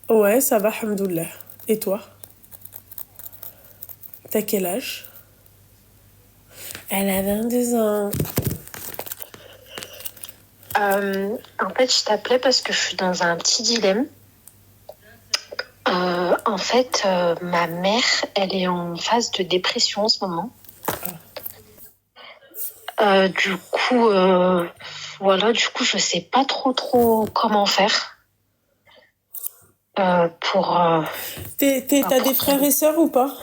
Ouais, ça va, alhamdoulilah. Et toi? T'as quel âge? Elle a 22 ans. En fait, je t'appelais parce que je suis dans un petit dilemme. Ma mère, elle est en phase de dépression en ce moment. Du coup, je sais pas trop comment faire pour. T'as des frères et sœurs ou pas?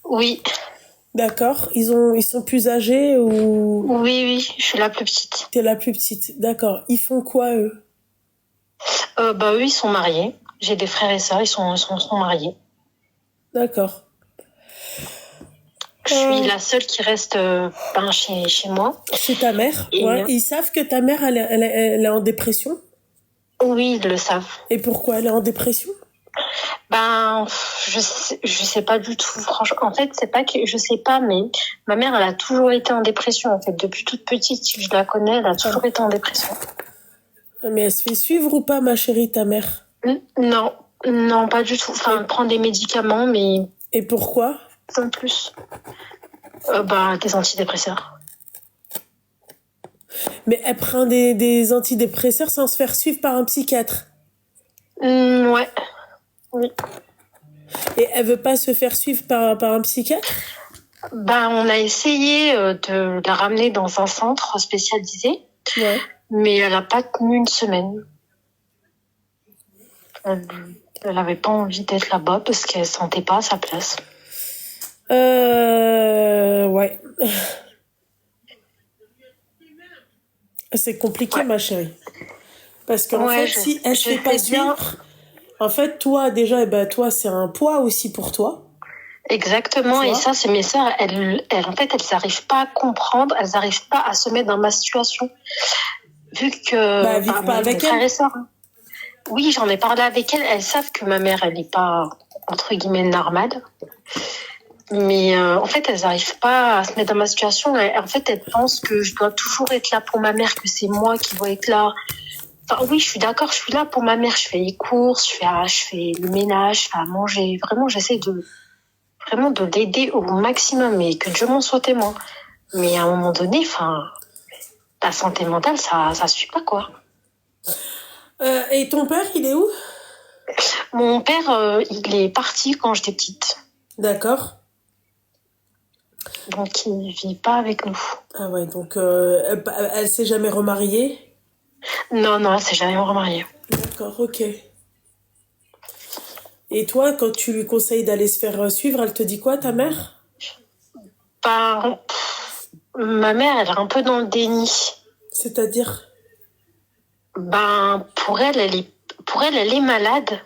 Oui, D'accord. Ils sont plus âgés ou oui, je suis la plus petite. t'es la plus petite? D'accord. Ils font quoi, eux? Eux, ils sont mariés. J'ai des frères et sœurs, ils sont mariés. D'accord. Je suis la seule qui reste chez moi. Chez ta mère? Et Ouais. Ils savent que ta mère, elle est en dépression? oui, ils le savent. Et pourquoi elle est en dépression? Ben, je sais pas du tout. Franchement, en fait, c'est pas que je sais pas, mais ma mère, elle a toujours été en dépression. En fait, depuis toute petite, je la connais, elle a toujours été en dépression. Mais elle se fait suivre ou pas, ma chérie, ta mère? Non, non, pas du tout. Enfin, elle prend des médicaments, mais Et pourquoi? sans plus. Des antidépresseurs. Mais elle prend des antidépresseurs sans se faire suivre par un psychiatre. Ouais, oui. Et elle veut pas se faire suivre par un psychiatre? On a essayé de la ramener dans un centre spécialisé, Ouais. mais elle a pas tenu une semaine. Elle avait pas envie d'être là-bas parce qu'elle sentait pas à sa place. Ouais. C'est compliqué, Ouais. ma chérie. Parce qu'en Ouais, fait, si elle se fait je pas sais bien. suivre, en fait, toi, déjà, toi, c'est un poids aussi pour toi. Exactement, Tu et vois. ça, c'est mes sœurs, en fait, elles n'arrivent pas à comprendre, elles n'arrivent pas à se mettre dans ma situation. Vu que Bah, vivre pas mes avec frères elle. et sœurs, hein. Oui, j'en ai parlé avec elles, elles savent que ma mère, elle n'est pas, entre guillemets, normale. Mais en fait, elles n'arrivent pas à se mettre dans ma situation. En fait, elles pensent que je dois toujours être là pour ma mère, que c'est moi qui dois être là. Enfin, oui, je suis d'accord, je suis là pour ma mère. Je fais les courses, je fais le ménage, je fais à manger. Vraiment, j'essaie vraiment de l'aider au maximum et que Dieu m'en soit témoin. Mais à un moment donné, la santé mentale, ça suit pas, quoi. Et ton père, il est où? Mon père, il est parti quand j'étais petite. D'accord. Donc, il vit pas avec nous. Ah ouais, donc elle s'est jamais remariée? Non, elle s'est jamais remariée. D'accord, ok. Et toi, quand tu lui conseilles d'aller se faire suivre, elle te dit quoi, ta mère? Ma mère, elle est un peu dans le déni. C'est-à-dire? Pour elle, elle est malade,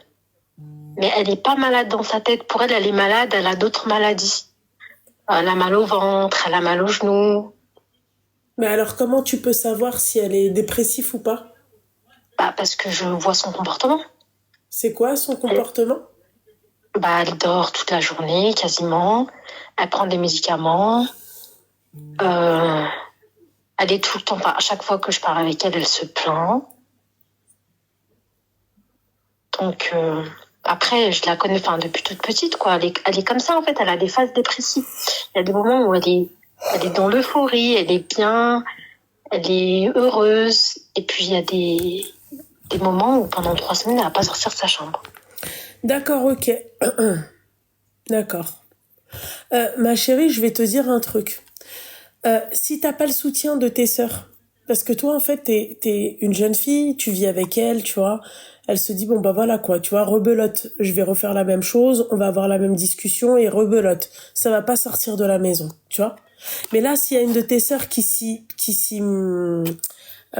mais elle est pas malade dans sa tête. Pour elle, elle est malade, elle a d'autres maladies. Elle a mal au ventre, elle a mal aux genoux. Mais alors, comment tu peux savoir si elle est dépressive ou pas? Parce que je vois son comportement. C'est quoi son Elle, comportement? elle dort toute la journée, quasiment. Elle prend des médicaments. Euh, Elle est tout le temps, à chaque fois que je parle avec elle, elle se plaint. Donc, après, je la connais depuis toute petite, quoi. Elle est comme ça, en fait. Elle a des phases dépressives. Il y a des moments où elle est dans l'euphorie, elle est bien, elle est heureuse. Et puis, il y a des moments où pendant 3 semaines, elle va pas sortir de sa chambre. D'accord, ok. D'accord. Ma chérie, je vais te dire un truc. Si t'as pas le soutien de tes sœurs, parce que toi, en fait, t'es une jeune fille, tu vis avec elle, tu vois. Elle se dit, bon, bah voilà, quoi, tu vois, rebelote. Je vais refaire la même chose, on va avoir la même discussion et rebelote. Ça va pas sortir de la maison, tu vois. Mais là, s'il y a une de tes sœurs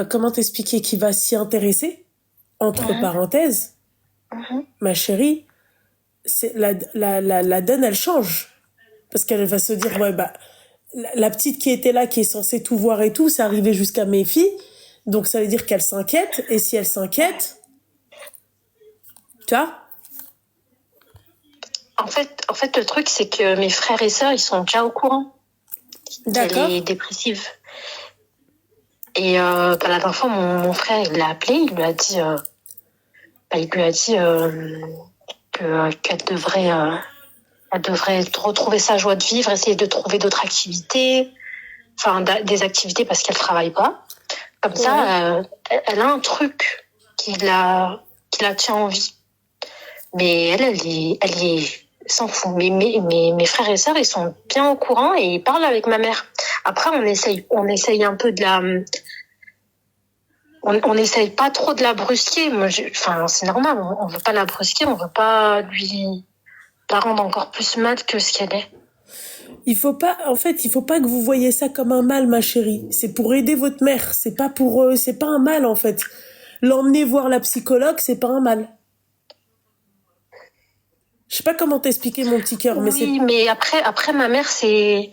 comment t'expliquer, qui va s'y intéresser, entre parenthèses, ma chérie, c'est la donne, elle change. Parce qu'elle va se dire, ouais, bah, la petite qui était là, qui est censée tout voir et tout, c'est arrivé jusqu'à mes filles. Donc ça veut dire qu'elle s'inquiète. Et si elle s'inquiète, tu vois? En fait, le truc, c'est que mes frères et sœurs, ils sont déjà au courant qu'elle est dépressive. Et la dernière fois, mon frère, il l'a appelé, il lui a dit il lui a dit qu'elle devrait, elle devrait retrouver sa joie de vivre, essayer de trouver d'autres activités, enfin des activités parce qu'elle travaille pas. Comme ça, elle a un truc qui la tient en vie. Mais elle s'en fout. Mais mes frères et sœurs, ils sont bien au courant et ils parlent avec ma mère. Après, on essaye un peu de la, on essaye pas trop de la brusquer. Enfin, c'est normal. On veut pas la brusquer. On veut pas la rendre encore plus mal que ce qu'elle est. Il faut pas que vous voyez ça comme un mal, ma chérie. C'est pour aider votre mère. C'est pas un mal, en fait. L'emmener voir la psychologue, c'est pas un mal. Je sais pas comment t'expliquer, mon petit cœur, mais oui, mais après, ma mère, c'est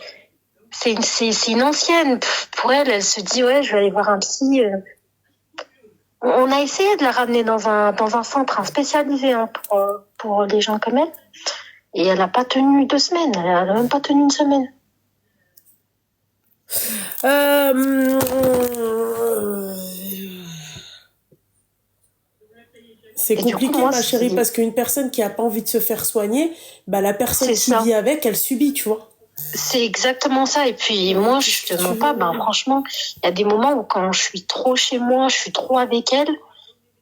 une ancienne. Pour elle, elle se dit, ouais, je vais aller voir un psy. On a essayé de la ramener dans un centre spécialisé pour les gens comme elle. Et elle n'a pas tenu 2 semaines. Elle n'a même pas tenu 1 semaine. C'est compliqué, ma chérie, parce qu'une personne qui a pas envie de se faire soigner, bah la personne qui vit avec, elle subit, tu vois. C'est exactement ça. Et puis moi, je te mens pas. Franchement, il y a des moments où quand je suis trop chez moi, je suis trop avec elle,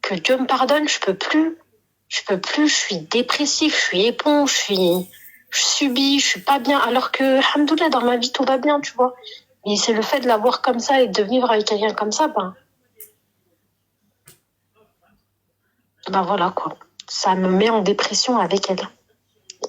que Dieu me pardonne, je peux plus. Je suis dépressive, je suis éponge, je subis, je suis pas bien. Alors que, alhamdoulilah, dans ma vie, tout va bien, tu vois. Mais c'est le fait de la voir comme ça et de vivre avec quelqu'un comme ça, voilà, quoi. Ça me met en dépression avec elle.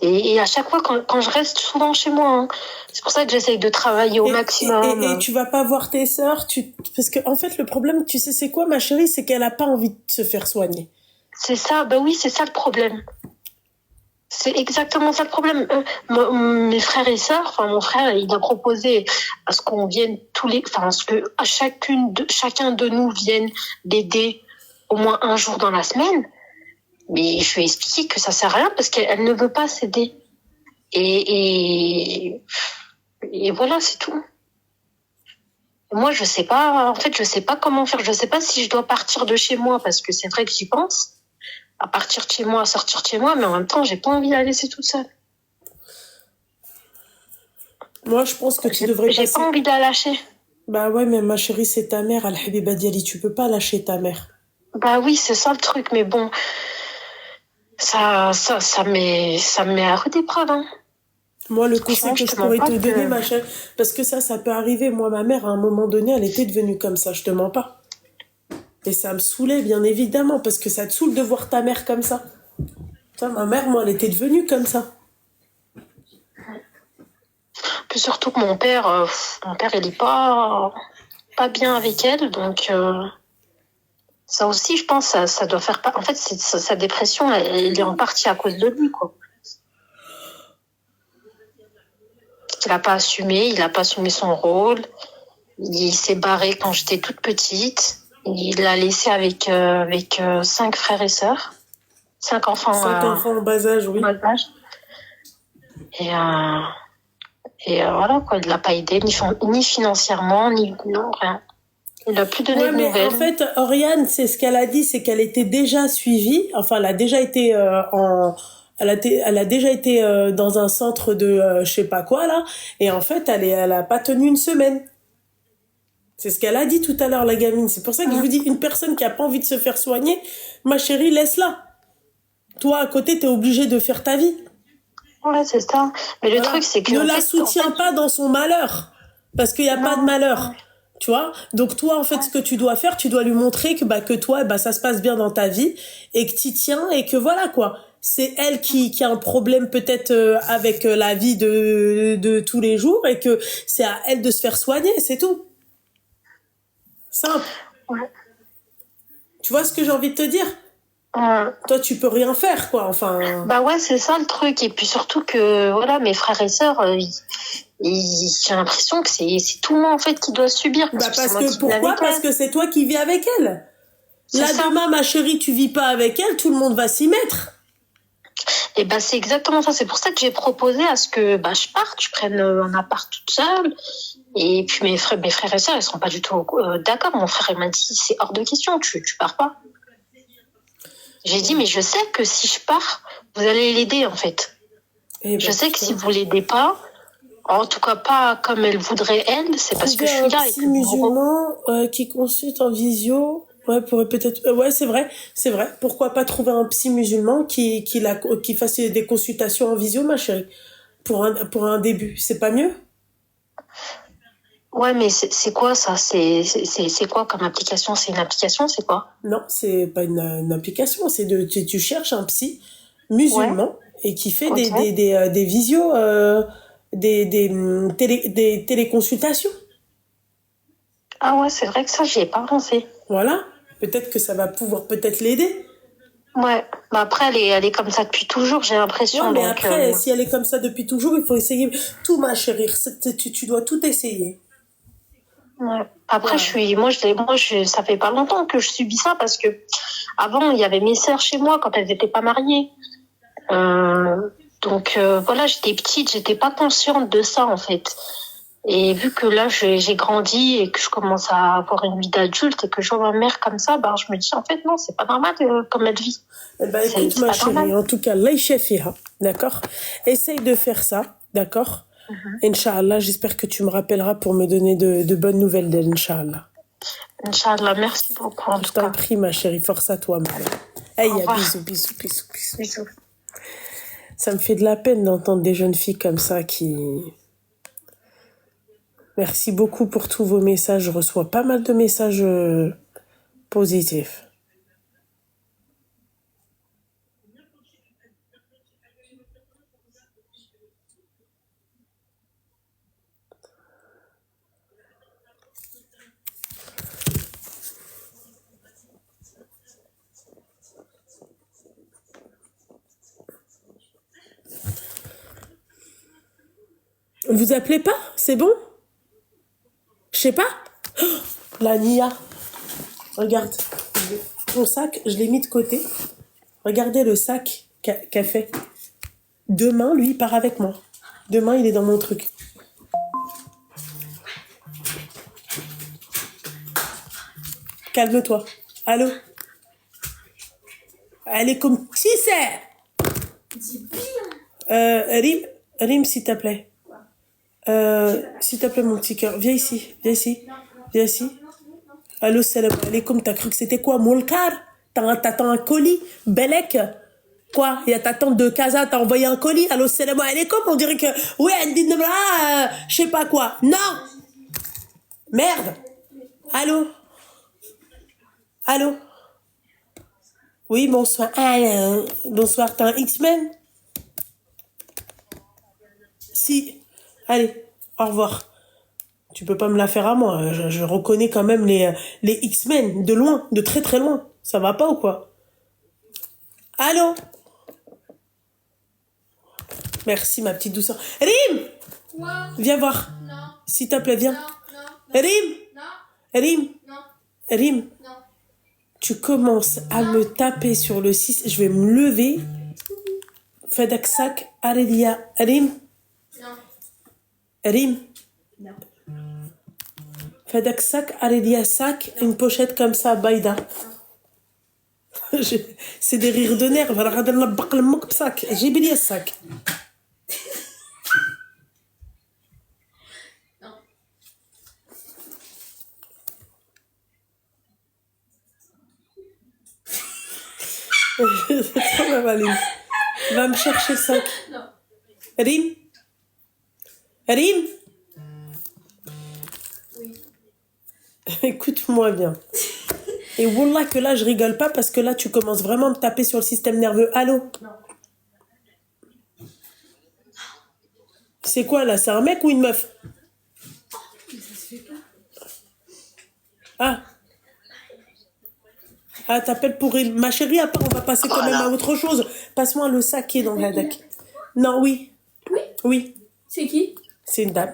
Et à chaque fois, quand je reste souvent chez moi, hein, c'est pour ça que j'essaye de travailler au maximum. Et tu vas pas voir tes sœurs, parce que, en fait, le problème, tu sais, c'est quoi, ma chérie? C'est qu'elle a pas envie de se faire soigner. C'est ça, oui, c'est ça le problème. C'est exactement ça le problème. Mes frères et sœurs, enfin mon frère, il a proposé à ce qu'on vienne à ce que chacun de nous vienne l'aider au moins un jour dans la semaine. Mais je lui ai expliqué que ça sert à rien parce qu'elle ne veut pas s'aider. Et voilà, c'est tout. Moi, je sais pas comment faire. Je sais pas si je dois partir de chez moi parce que c'est vrai que j'y pense. À partir de chez moi, à sortir de chez moi, mais en même temps, j'ai pas envie de la laisser toute seule. Moi, je pense que tu devrais passer... J'ai pas envie de la lâcher. Bah ouais, mais ma chérie, c'est ta mère, Al-Habiba Diali, tu peux pas lâcher ta mère. Bah oui, c'est ça le truc, mais bon, ça met à rude épreuve, hein. Moi, le conseil que je pourrais te donner, ma chérie, parce que ça peut arriver. Moi, ma mère, à un moment donné, elle était devenue comme ça, je te mens pas. Et ça me saoulait, bien évidemment, parce que ça te saoule de voir ta mère comme ça. Putain, ma mère, moi, elle était devenue comme ça. Puis surtout que mon père, il est pas bien avec elle, donc ça aussi, je pense, ça doit faire pas. En fait, sa dépression, elle est en partie à cause de lui, quoi. Il n'a pas assumé son rôle. Il s'est barré quand j'étais toute petite. Il l'a laissé avec 5 frères et sœurs. 5 enfants. 5 enfants en bas âge, oui. En bas âge. Et voilà, quoi. Il ne l'a pas aidé, ni financièrement, ni rien. Il n'a plus donné de nouvelles. En fait, Oriane, c'est ce qu'elle a dit, c'est qu'elle était déjà suivie. Enfin, elle a déjà été elle a déjà été dans un centre de je sais pas quoi là, et en fait, elle a pas tenu 1 semaine. C'est ce qu'elle a dit tout à l'heure, la gamine. C'est pour ça que je vous dis, une personne qui a pas envie de se faire soigner, ma chérie, laisse-la. Toi, à côté, t'es obligée de faire ta vie. Ouais, c'est ça. Mais le truc, c'est que... Ne la soutiens pas dans son malheur. Parce qu'il n'y a pas de malheur. Tu vois? Donc toi, en fait, ce que tu dois faire, tu dois lui montrer que toi, ça se passe bien dans ta vie et que t'y tiens et que voilà, quoi. C'est elle qui a un problème peut-être avec la vie de tous les jours et que c'est à elle de se faire soigner, c'est tout. Simple. Ouais. Tu vois ce que j'ai envie de te dire? Toi, tu peux rien faire, quoi. Enfin. Bah ouais, c'est ça le truc. Et puis surtout que, voilà, mes frères et sœurs, j'ai l'impression que c'est tout le monde, en fait, qui doit subir. Pourquoi? Parce que c'est toi qui vis avec elle. Là, demain, ma chérie, tu vis pas avec elle, tout le monde va s'y mettre. Et c'est exactement ça. C'est pour ça que j'ai proposé à ce que je parte, je prenne un appart toute seule. Et puis mes frères et sœurs, ils seront pas du tout d'accord. Mon frère, il m'a dit, c'est hors de question, tu pars pas. J'ai dit, mais je sais que si je pars, vous allez l'aider, en fait. Eh Je ben, sais que si vous l'aidez pas, en tout cas pas comme elle voudrait elle, c'est parce que je trouver un suis là et psy que vous... musulman qui consulte en visio. Ouais, pourrait peut-être. Ouais, c'est vrai. Pourquoi pas trouver un psy musulman qui fasse des consultations en visio, ma chérie, pour un début. C'est pas mieux? Ouais, mais c'est quoi ça? C'est quoi comme application? C'est une application, c'est quoi? Non, c'est pas une application. Tu cherches un psy Ouais, musulman et qui fait ok. des visios, des téléconsultations. Ah ouais, c'est vrai que ça, j'y ai pas pensé. Voilà. Peut-être que ça va pouvoir peut-être l'aider. Ouais, bah après, elle est comme ça depuis toujours, j'ai Ouais, l'impression, mais donc... après, si elle est comme ça depuis toujours, il faut essayer tout, ma chérie. Tu dois tout essayer. Ouais. Après, Voilà. ça fait pas longtemps que je subis ça parce que avant, il y avait mes sœurs chez moi quand elles étaient pas mariées. Donc voilà, j'étais petite, j'étais pas consciente de ça en fait. Et vu que là, j'ai grandi et que je commence à avoir une vie d'adulte et que je vois ma mère comme ça, bah, je me dis en fait non, c'est pas normal comme elle vit. Eh ben, écoute, C'est ma pas normal. chérie, en tout cas, laïchefiha, d'accord? Essaye de faire ça, d'accord? Inch'Allah, j'espère que tu me rappelleras pour me donner de bonnes nouvelles d'elle, Inch'Allah. Inch'Allah, merci beaucoup en Je tout t'en cas. prie, ma chérie, force à toi, Marie. Au Hey, revoir. bisous, bisous, bisous, bisous. Bisous. Ça me fait de la peine d'entendre des jeunes filles comme ça qui... Merci beaucoup pour tous vos messages. Je reçois pas mal de messages positifs. Vous appelez pas? C'est bon? Je sais pas. Oh, la Nia. Regarde. Ton sac, je l'ai mis de côté. Regardez le sac qu'a fait. Demain, lui, il part avec moi. Demain, il est dans mon truc. Calme-toi. Allô? Elle est comme... Si c'est... Rim, s'il te plaît. S'il te plaît, mon petit cœur. Viens ici. Viens ici. Viens ici. Allô, salam alaikum. T'as cru que c'était quoi, Molkar? T'attends un colis? Belek? Quoi? Il y a ta tante de Casa, t'as envoyé un colis? Allô, salam alaikum. On dirait que... Oui, elle dit... je sais pas quoi. Non! Merde! Allô? Allô? Oui, bonsoir. Bonsoir, t'as un X-Men? Si. Allez, au revoir. Tu peux pas me la faire à moi. Je reconnais quand même les X-Men de loin, de très très loin. Ça va pas ou quoi? Allô? Merci, ma petite douceur. Rim! Viens voir. Non. S'il te plaît, viens. Non, non, Rim! non, Rim! non, Rim! non. Tu commences à me taper sur le 6. Je vais me lever. Fedaksak, Arelia. Rim! Non. Rim! Non. Fedaksak, Arelia sac, une pochette comme ça, Baïda. C'est des rires de nerfs. J'ai oublié le sac. Non. C'est trop ma valise. Va me chercher le sac. Non. Rim? Rim? Oui. Écoute-moi bien. Et wallah que là, je rigole pas parce que là, tu commences vraiment à me taper sur le système nerveux. Allô? Non. C'est quoi là? C'est un mec ou une meuf? Mais ça se fait pas. Ah. Ah, t'appelles pour ma chérie, après on va passer quand même à autre chose. Passe-moi le sac qui est dans le haddock. Non, oui. Oui. Oui. C'est qui? C'est une dame.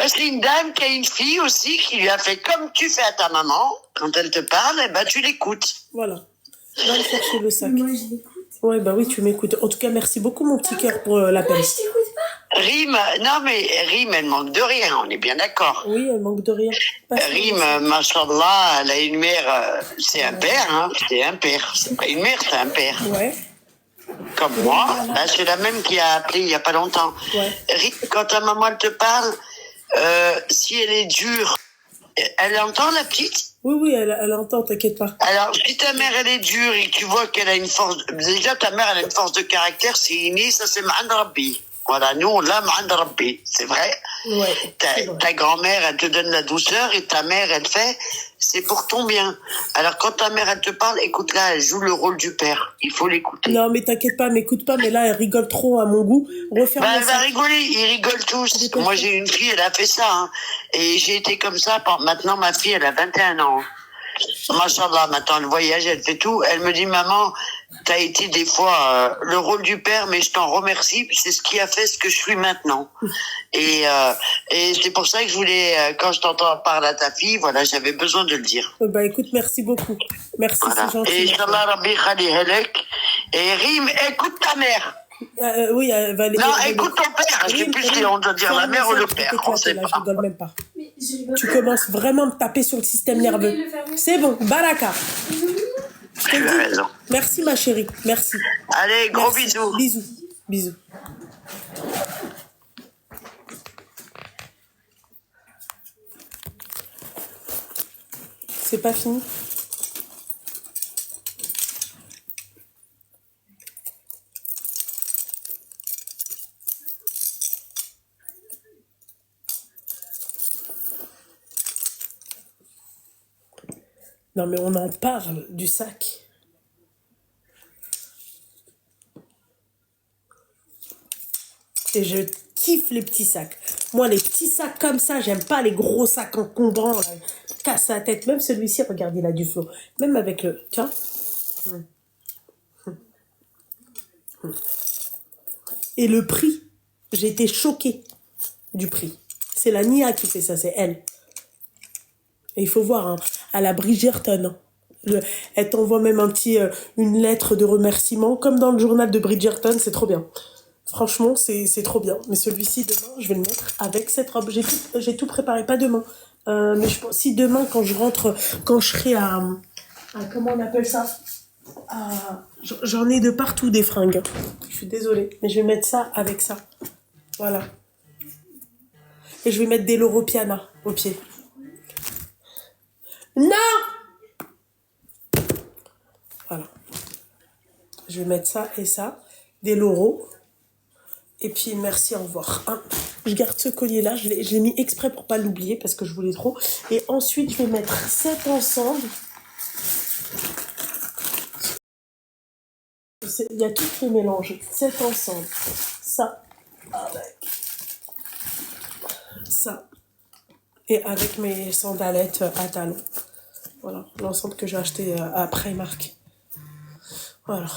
C'est une dame qui a une fille aussi qui lui a fait comme tu fais à ta maman. Quand elle te parle, eh ben, tu l'écoutes. Voilà. Va me chercher le sac. Moi, je l'écoute. Ouais, bah oui, tu m'écoutes. En tout cas, merci beaucoup, mon petit cœur, pour l'appel. Moi, je t'écoute pas. Rime, non mais Rime, elle manque de rien, on est bien d'accord. Oui, elle manque de rien. Rime, mashallah, elle a une mère, c'est un père, hein, c'est un père. C'est pas une mère, c'est un père. Ouais. Comme moi, ben, c'est la même qui a appelé il y a pas longtemps. Ouais. Rime, quand ta maman elle te parle, si elle est dure, elle entend la petite? Oui, elle entend, t'inquiète pas. Alors, si ta mère, elle est dure et que tu vois qu'elle a une force... Déjà, ta mère, elle a une force de caractère, c'est inné, ça c'est Ma'and Rabbi. Voilà, nous, on l'a Ma'and Rabbi, c'est vrai. Ouais, c'est vrai. Ta grand-mère, elle te donne la douceur et ta mère, elle fait, c'est pour ton bien. Alors, quand ta mère, elle te parle, écoute-la, elle joue le rôle du père. Il faut l'écouter. Non, mais t'inquiète pas, m'écoute pas, mais là, elle rigole trop à mon goût. Referme Bah, la elle va sac. rigoler, ils rigolent tous. Dépêche-toi. Moi, j'ai une fille, elle a fait ça. Hein. Et j'ai été comme ça. Maintenant, ma fille, elle a 21 ans. Machallah, maintenant, elle voyage, elle fait tout. Elle me dit, maman, t'as été des fois le rôle du père, mais je t'en remercie. C'est ce qui a fait ce que je suis maintenant. Et c'est pour ça que je voulais, quand je t'entends parler à ta fille, voilà, j'avais besoin de le dire. Bah écoute, merci beaucoup. Merci, Voilà. c'est gentil. Et Inch'Allah, Rabbi Khali Halek. Et Rime, écoute ta mère. Oui, elle va aller. Non, écoute ton père. Je sais plus si on doit dire la mère ou le père. On sait là, pas. je rigole même pas. Mais je rigole Tu pas. commences vraiment à me taper sur le système J'ai nerveux. oublié de le fermer. C'est bon, baraka. Tu as raison. Merci ma chérie, merci. Allez, gros Merci. bisous. Bisous. Bisous. C'est pas fini? Non mais on en parle du sac. Et je kiffe les petits sacs. Moi, les petits sacs comme ça, j'aime pas les gros sacs encombrants, là, casse la tête. Même celui-ci, regarde, il a du flot. Même avec le... Tiens. Et le prix, j'ai été choquée du prix. C'est la Nia qui fait ça, c'est elle. Et il faut voir, hein, à la Bridgerton. Hein. Elle t'envoie même une lettre de remerciement, comme dans le journal de Bridgerton, c'est trop bien. Franchement, c'est trop bien. Mais celui-ci, demain, je vais le mettre avec cette robe. J'ai tout préparé, pas demain. Mais je pense, si demain, quand je rentre, quand je serai à comment on appelle ça? J'en ai de partout des fringues. Je suis désolée, mais je vais mettre ça avec ça. Voilà. Et je vais mettre des Loro Piana au pied. Non! Voilà. Je vais mettre ça et ça. Des Loro. Et puis, merci, au revoir. Hein, je garde ce collier-là. Je l'ai mis exprès pour pas l'oublier parce que je voulais trop. Et ensuite, je vais mettre cet ensemble. Il y a tout qui est mélangé. Cet ensemble. Ça. Avec. Ça. Et avec mes sandalettes à talons. Voilà. L'ensemble que j'ai acheté à Primark. Voilà.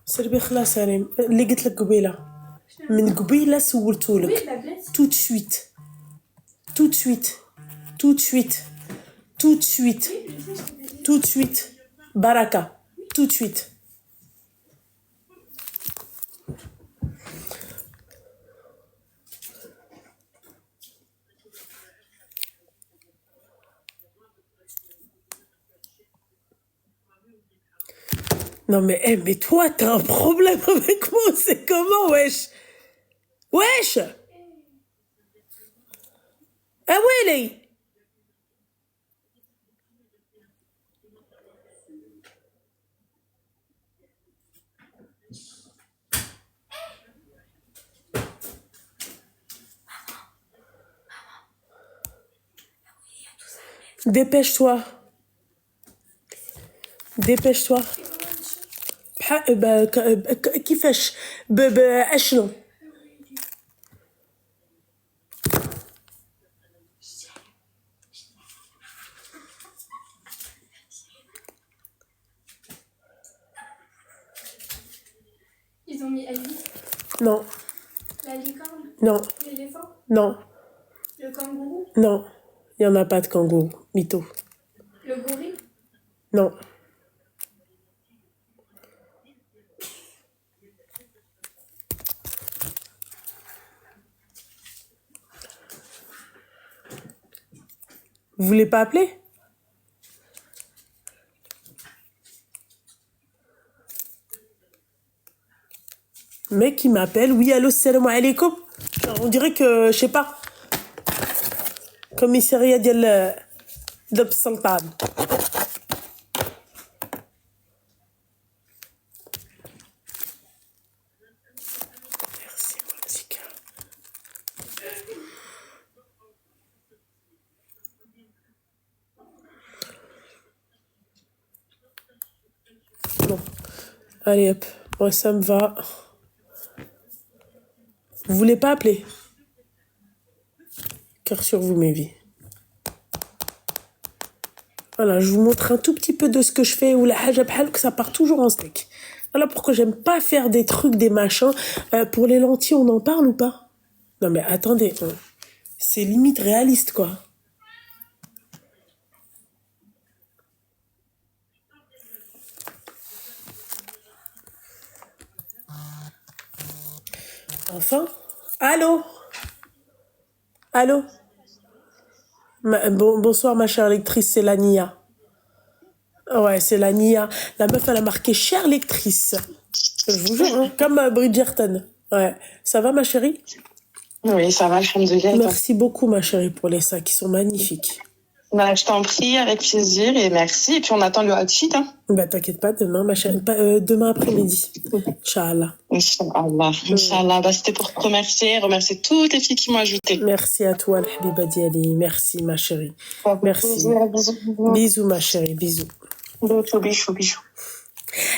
سير خلاص سلام اللي قلت لك قبيله من قبيله سولتولك tout de suite tout de suite tout de suite tout de suite tout de suite baraka tout de suite non mais toi t'as un problème avec moi c'est comment wesh wesh ah ouais les dépêche-toi dépêche-toi كيفاش اشنو Ils ont mis Ali, non la licorne, non l'éléphant, non le kangourou, non il y en a pas de kangourou mytho le gorille. non Vous voulez pas appeler? Mec qui m'appelle, oui, allô, salam alaikum. On dirait que, je sais pas, commissariat de Sultan. Merci, Monica. Bon, allez hop, moi ça me va. Vous voulez pas appeler? Cœur sur vous, mes vies. Voilà, je vous montre un tout petit peu de ce que je fais, ou la haja bhal, que ça part toujours en steak. Voilà pourquoi j'aime pas faire des trucs, des machins. Pour les lentilles, on en parle ou pas? Non mais attendez, c'est limite réaliste, quoi. Enfin? Allô? Allô? Bonsoir, ma chère lectrice, c'est la Nia. Ouais, c'est la Nia. La meuf, elle a marqué chère lectrice. Je vous jure, hein, comme Bridgerton. Ouais. Ça va, ma chérie? Oui, ça va, alhamdoulilah. Merci beaucoup, ma chérie, pour les sacs. Ils sont magnifiques. Bah, je t'en prie, avec plaisir, et merci. Et puis, on attend le outfit, hein. Bah, t'inquiète pas, demain, ma chérie. Demain après-midi. Inch'Allah. Inch'Allah. Inch'Allah. Bah, c'était pour te remercier toutes les filles qui m'ont ajouté. Merci à toi, Habiba Diali. Merci, ma chérie. Merci. Bisous. Bisous, ma chérie. Bisous. Bisous.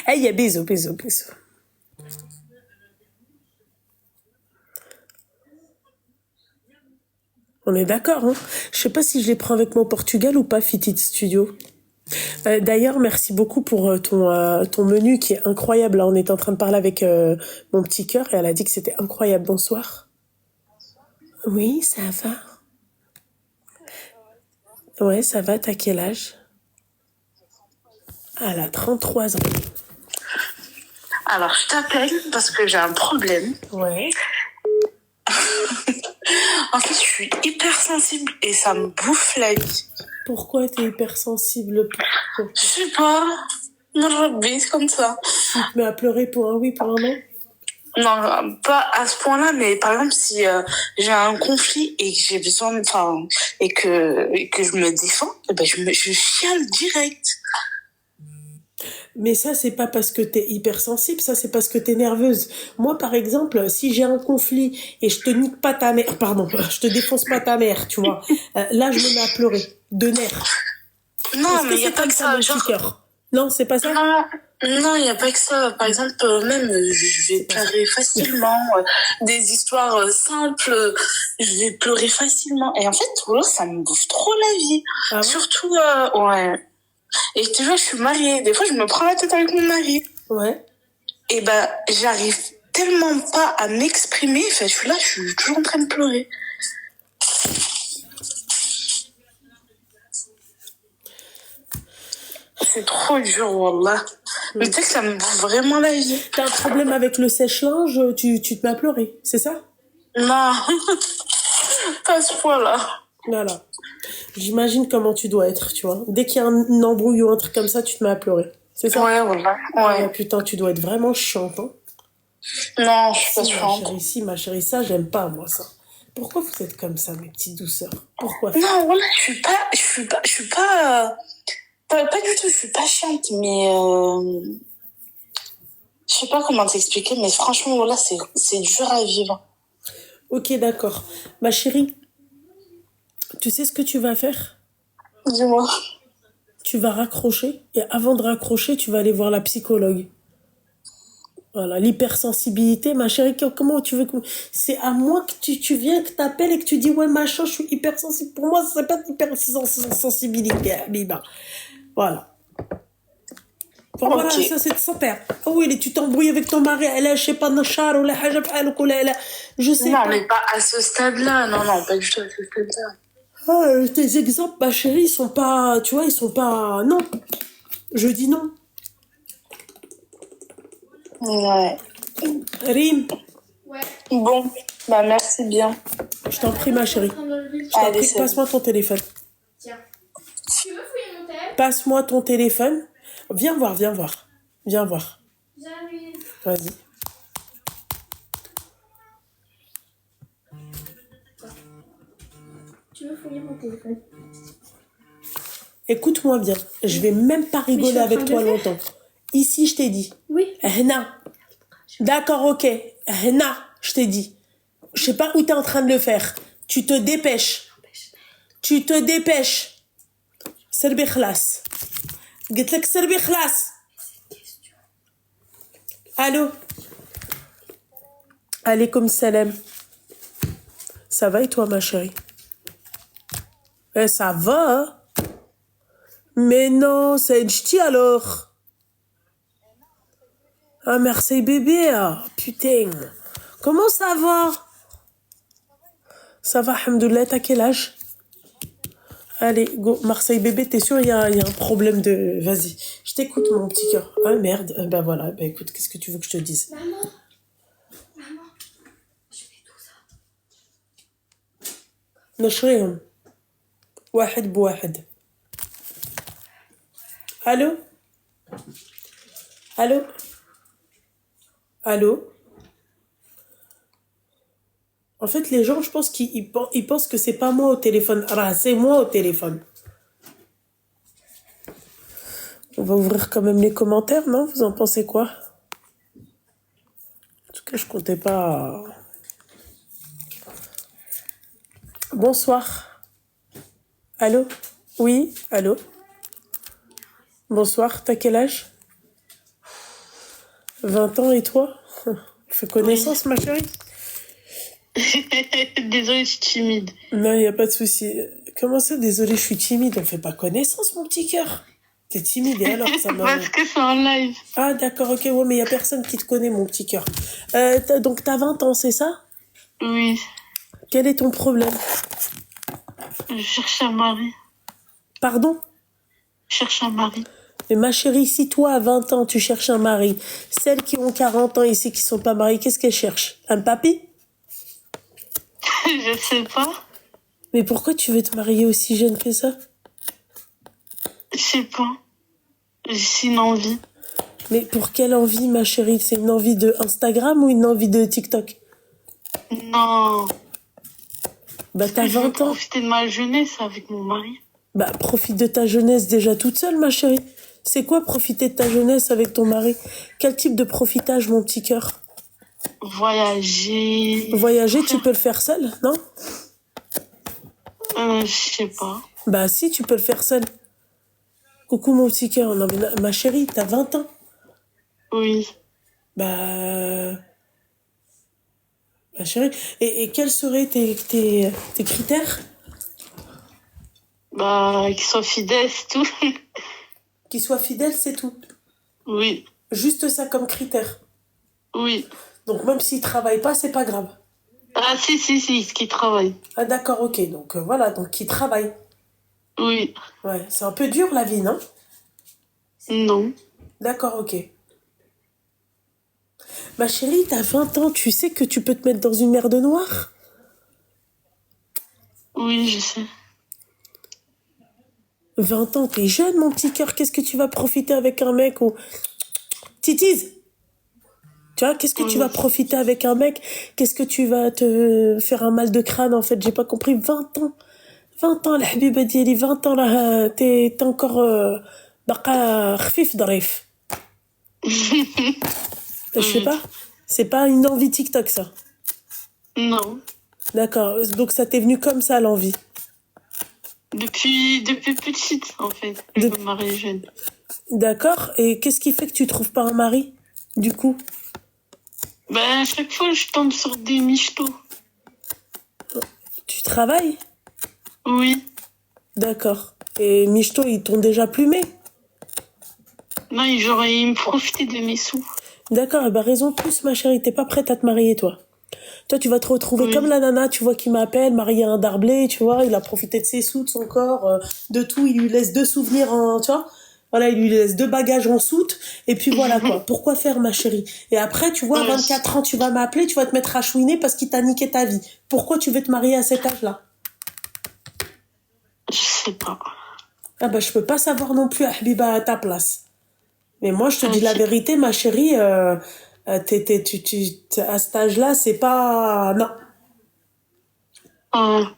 Hey, bisous. On est d'accord, hein? Je sais pas si je les prends avec moi au Portugal ou pas, Fitit Studio. D'ailleurs, merci beaucoup pour ton menu qui est incroyable. Là, on est en train de parler avec mon petit cœur et elle a dit que c'était incroyable. Bonsoir. Oui, ça va. Ouais, ça va. T'as quel âge? Elle a 33 ans. Alors, je t'appelle parce que j'ai un problème. Ouais. En fait, je suis hypersensible et ça me bouffe la vie. Pourquoi t'es hypersensible? Je sais pas. Non, c'est comme ça. Tu te mets à pleurer pour un oui, pour un non? Non, pas à ce point-là, mais par exemple, si j'ai un conflit et que j'ai besoin, et que je me défends, eh ben je chiale direct. Mais ça, c'est pas parce que t'es hypersensible, ça, c'est parce que t'es nerveuse. Moi, par exemple, si j'ai un conflit et je te nique pas ta mère, pardon, je te défonce pas ta mère, tu vois, là, je me mets à pleurer, de nerfs. Non, mais il y a pas que ça, genre... Cœur. Non, c'est pas ça? Non, il y a pas que ça. Par exemple, même, je vais pleurer facilement. Des histoires simples, je vais pleurer facilement. Et en fait, voilà, ça me bouffe trop la vie. Ah ouais? Surtout, ouais. Et tu vois, je suis mariée. Des fois, je me prends la tête avec mon mari. Ouais. Et ben, j'arrive tellement pas à m'exprimer. Enfin, je suis là, je suis toujours en train de pleurer. C'est trop dur, wallah. Mais tu sais que ça me bouffe vraiment la vie. T'as un problème avec le sèche-linge, tu te mets à pleurer, c'est ça? Non, pas à ce point-là. Voilà. J'imagine comment tu dois être, tu vois. Dès qu'il y a un embrouille ou un truc comme ça, tu te mets à pleurer. C'est ça? Ouais, wallah. Ouais. Oh, putain, tu dois être vraiment chiante, hein. Non, je suis pas Si, chiante. ma chérie, ça, j'aime pas, moi, ça. Pourquoi vous êtes comme ça, mes petites douceurs? Pourquoi? Non, voilà, je suis pas, pas du tout, je suis pas chiante, mais, je sais pas comment t'expliquer, mais franchement, voilà, c'est dur à vivre. Ok, d'accord. Ma chérie, tu sais ce que tu vas faire? Dis-moi. Tu vas raccrocher, et avant de raccrocher, tu vas aller voir la psychologue. Voilà, l'hypersensibilité, ma chérie, comment tu veux que... C'est à moi que tu viens, que t'appelles et que tu dis, ouais, machin, je suis hypersensible. Pour moi, c'est pas d'hypersensibilité, Habiba. Voilà. Voilà, Ok. ça, c'est de son père. Oh oui, tu t'embrouilles avec ton mari, elle a, je sais pas, Nachar, ou la hajab, je sais Non, pas. mais pas à ce stade-là. Non, pas du tout à ce stade-là. Ah, tes exemples, ma chérie, ils sont pas, tu vois, ils sont pas, non. Je dis non. Ouais. Rim, Ouais. Bon, bah merci bien. je t'en prie, ma chérie. En train de lever. Je t'en Allez, prie, salut. passe-moi ton téléphone. Tiens. Tu veux fouiller mon tel? Passe-moi ton téléphone. Viens voir, viens voir. Viens voir. J'arrive. Vas-y. Tu veux fouiller mon téléphone? Écoute-moi bien. Je vais même pas Mais je suis rigoler en avec train de toi le faire. longtemps. Ici, je t'ai dit. Oui. Hna. D'accord, ok. Hna, je t'ai dit. Je sais pas où t'es en train de le faire. Tu te dépêches. Tu te dépêches. Serbi khlas. قلت لك serbi khlas. Allô? Alaykoum salam. Ça va et toi, ma chérie? Ça va, hein? Mais non, c'est une ch'ti alors. Ah, merci bébé. Ah, putain. Comment ça va? Ça va, alhamdoulilah. T'as quel âge? Allez, go. Marseille bébé, t'es sûr, il y a un problème de... Vas-y, je t'écoute, mon petit cœur. Ah, merde. Ben voilà, ben écoute, qu'est-ce que tu veux que je te dise? Maman. Maman. Je fais tout ça. نشريهم واحد بواحد. Allô? Allô? Allô? En fait, les gens, je pense qu'ils pensent que c'est pas moi au téléphone. Ah, c'est moi au téléphone. On va ouvrir quand même les commentaires, non? Vous en pensez quoi? En tout cas, je comptais pas... Bonsoir. Allô? Oui, allô? Bonsoir, t'as quel âge? 20 ans et toi? On fait connaissance, ma chérie? Désolée, je suis timide. Non, il n'y a pas de souci. Comment ça, désolé, je suis timide? On fait pas connaissance, mon petit cœur. T'es timide et alors ça m'a... Parce que c'est en live. Ah, d'accord, ok, ouais, mais il n'y a personne qui te connaît, mon petit cœur. Donc, t'as 20 ans, c'est ça? Oui, Quel est ton problème? je cherche un mari. Pardon? Je cherche un mari. Mais ma chérie, si toi, à 20 ans, tu cherches un mari, celles qui ont 40 ans ici, qui sont pas mariées, qu'est-ce qu'elles cherchent? Un papy? Je sais pas. Mais pourquoi tu veux te marier aussi jeune que ça? Je sais pas. J'ai une envie. Mais pour quelle envie, ma chérie? C'est une envie de Instagram ou une envie de TikTok? Non. Bah, t'as Je veux 20 ans. profiter de ma jeunesse avec mon mari. Bah, profite de ta jeunesse déjà toute seule, ma chérie. C'est quoi profiter de ta jeunesse avec ton mari? Quel type de profitage, mon petit cœur? Voyager. Voyager, tu peux le faire seul, non? Je sais pas. Bah, si, tu peux le faire seul. Coucou, mon petit cœur. Non, mais ma chérie, t'as 20 ans. Oui. Bah... Ma chérie. Et quels seraient tes critères? Bah, qu'il soit fidèle, c'est tout. Qu'il soit fidèle, c'est tout. Oui. Juste ça comme critère. Oui. Donc, même s'il travaille pas, c'est pas grave. Ah, si, ce qui travaille. Ah, d'accord, ok. Donc, voilà. Donc, il travaille. Oui. Ouais. C'est un peu dur, la vie, non? Non. D'accord, ok. Ma chérie, t'as 20 ans, tu sais que tu peux te mettre dans une merde noire? Oui, je sais. 20 ans, t'es jeune, mon petit cœur, qu'est-ce que tu vas profiter avec un mec ou... Titise! Tu vois, qu'est-ce que tu vas profiter avec un mec? Qu'est-ce que tu vas te faire un mal de crâne, en fait? J'ai pas compris. 20 ans. 20 ans, la habiba diali, 20 ans, là, t'es encore... baqa khfif darif. Je sais pas. C'est pas une envie TikTok, ça. Non. D'accord. Donc, ça t'est venu comme ça, l'envie. Depuis petite, en fait. Je me marie jeune. D'accord. Et qu'est-ce qui fait que tu trouves pas un mari, du coup? Ben, à chaque fois, je tombe sur des michtos. Tu travailles? Oui. D'accord. Et Michto, ils t'ont déjà plumé? Non, ils me profitaient de mes sous. D'accord, bah raison de plus, ma chérie. T'es pas prête à te marier, toi. Toi, tu vas te retrouver comme la nana, tu vois, qui m'appelle, mariée à un darblé, tu vois. Il a profité de ses sous, de son corps, de tout. Il lui laisse 2 souvenirs en, tu vois. Voilà, il lui laisse 2 bagages en soute. Et puis voilà, quoi. Pourquoi faire, ma chérie? Et après, tu vois, à 24 ans, tu vas m'appeler, tu vas te mettre à chouiner parce qu'il t'a niqué ta vie. Pourquoi tu veux te marier à cet âge-là? Je sais pas. Ah bah, je peux pas savoir non plus, Habiba, à ta place. Mais moi, je te dis la Ok. vérité, ma chérie, à cet âge-là, c'est pas... Non.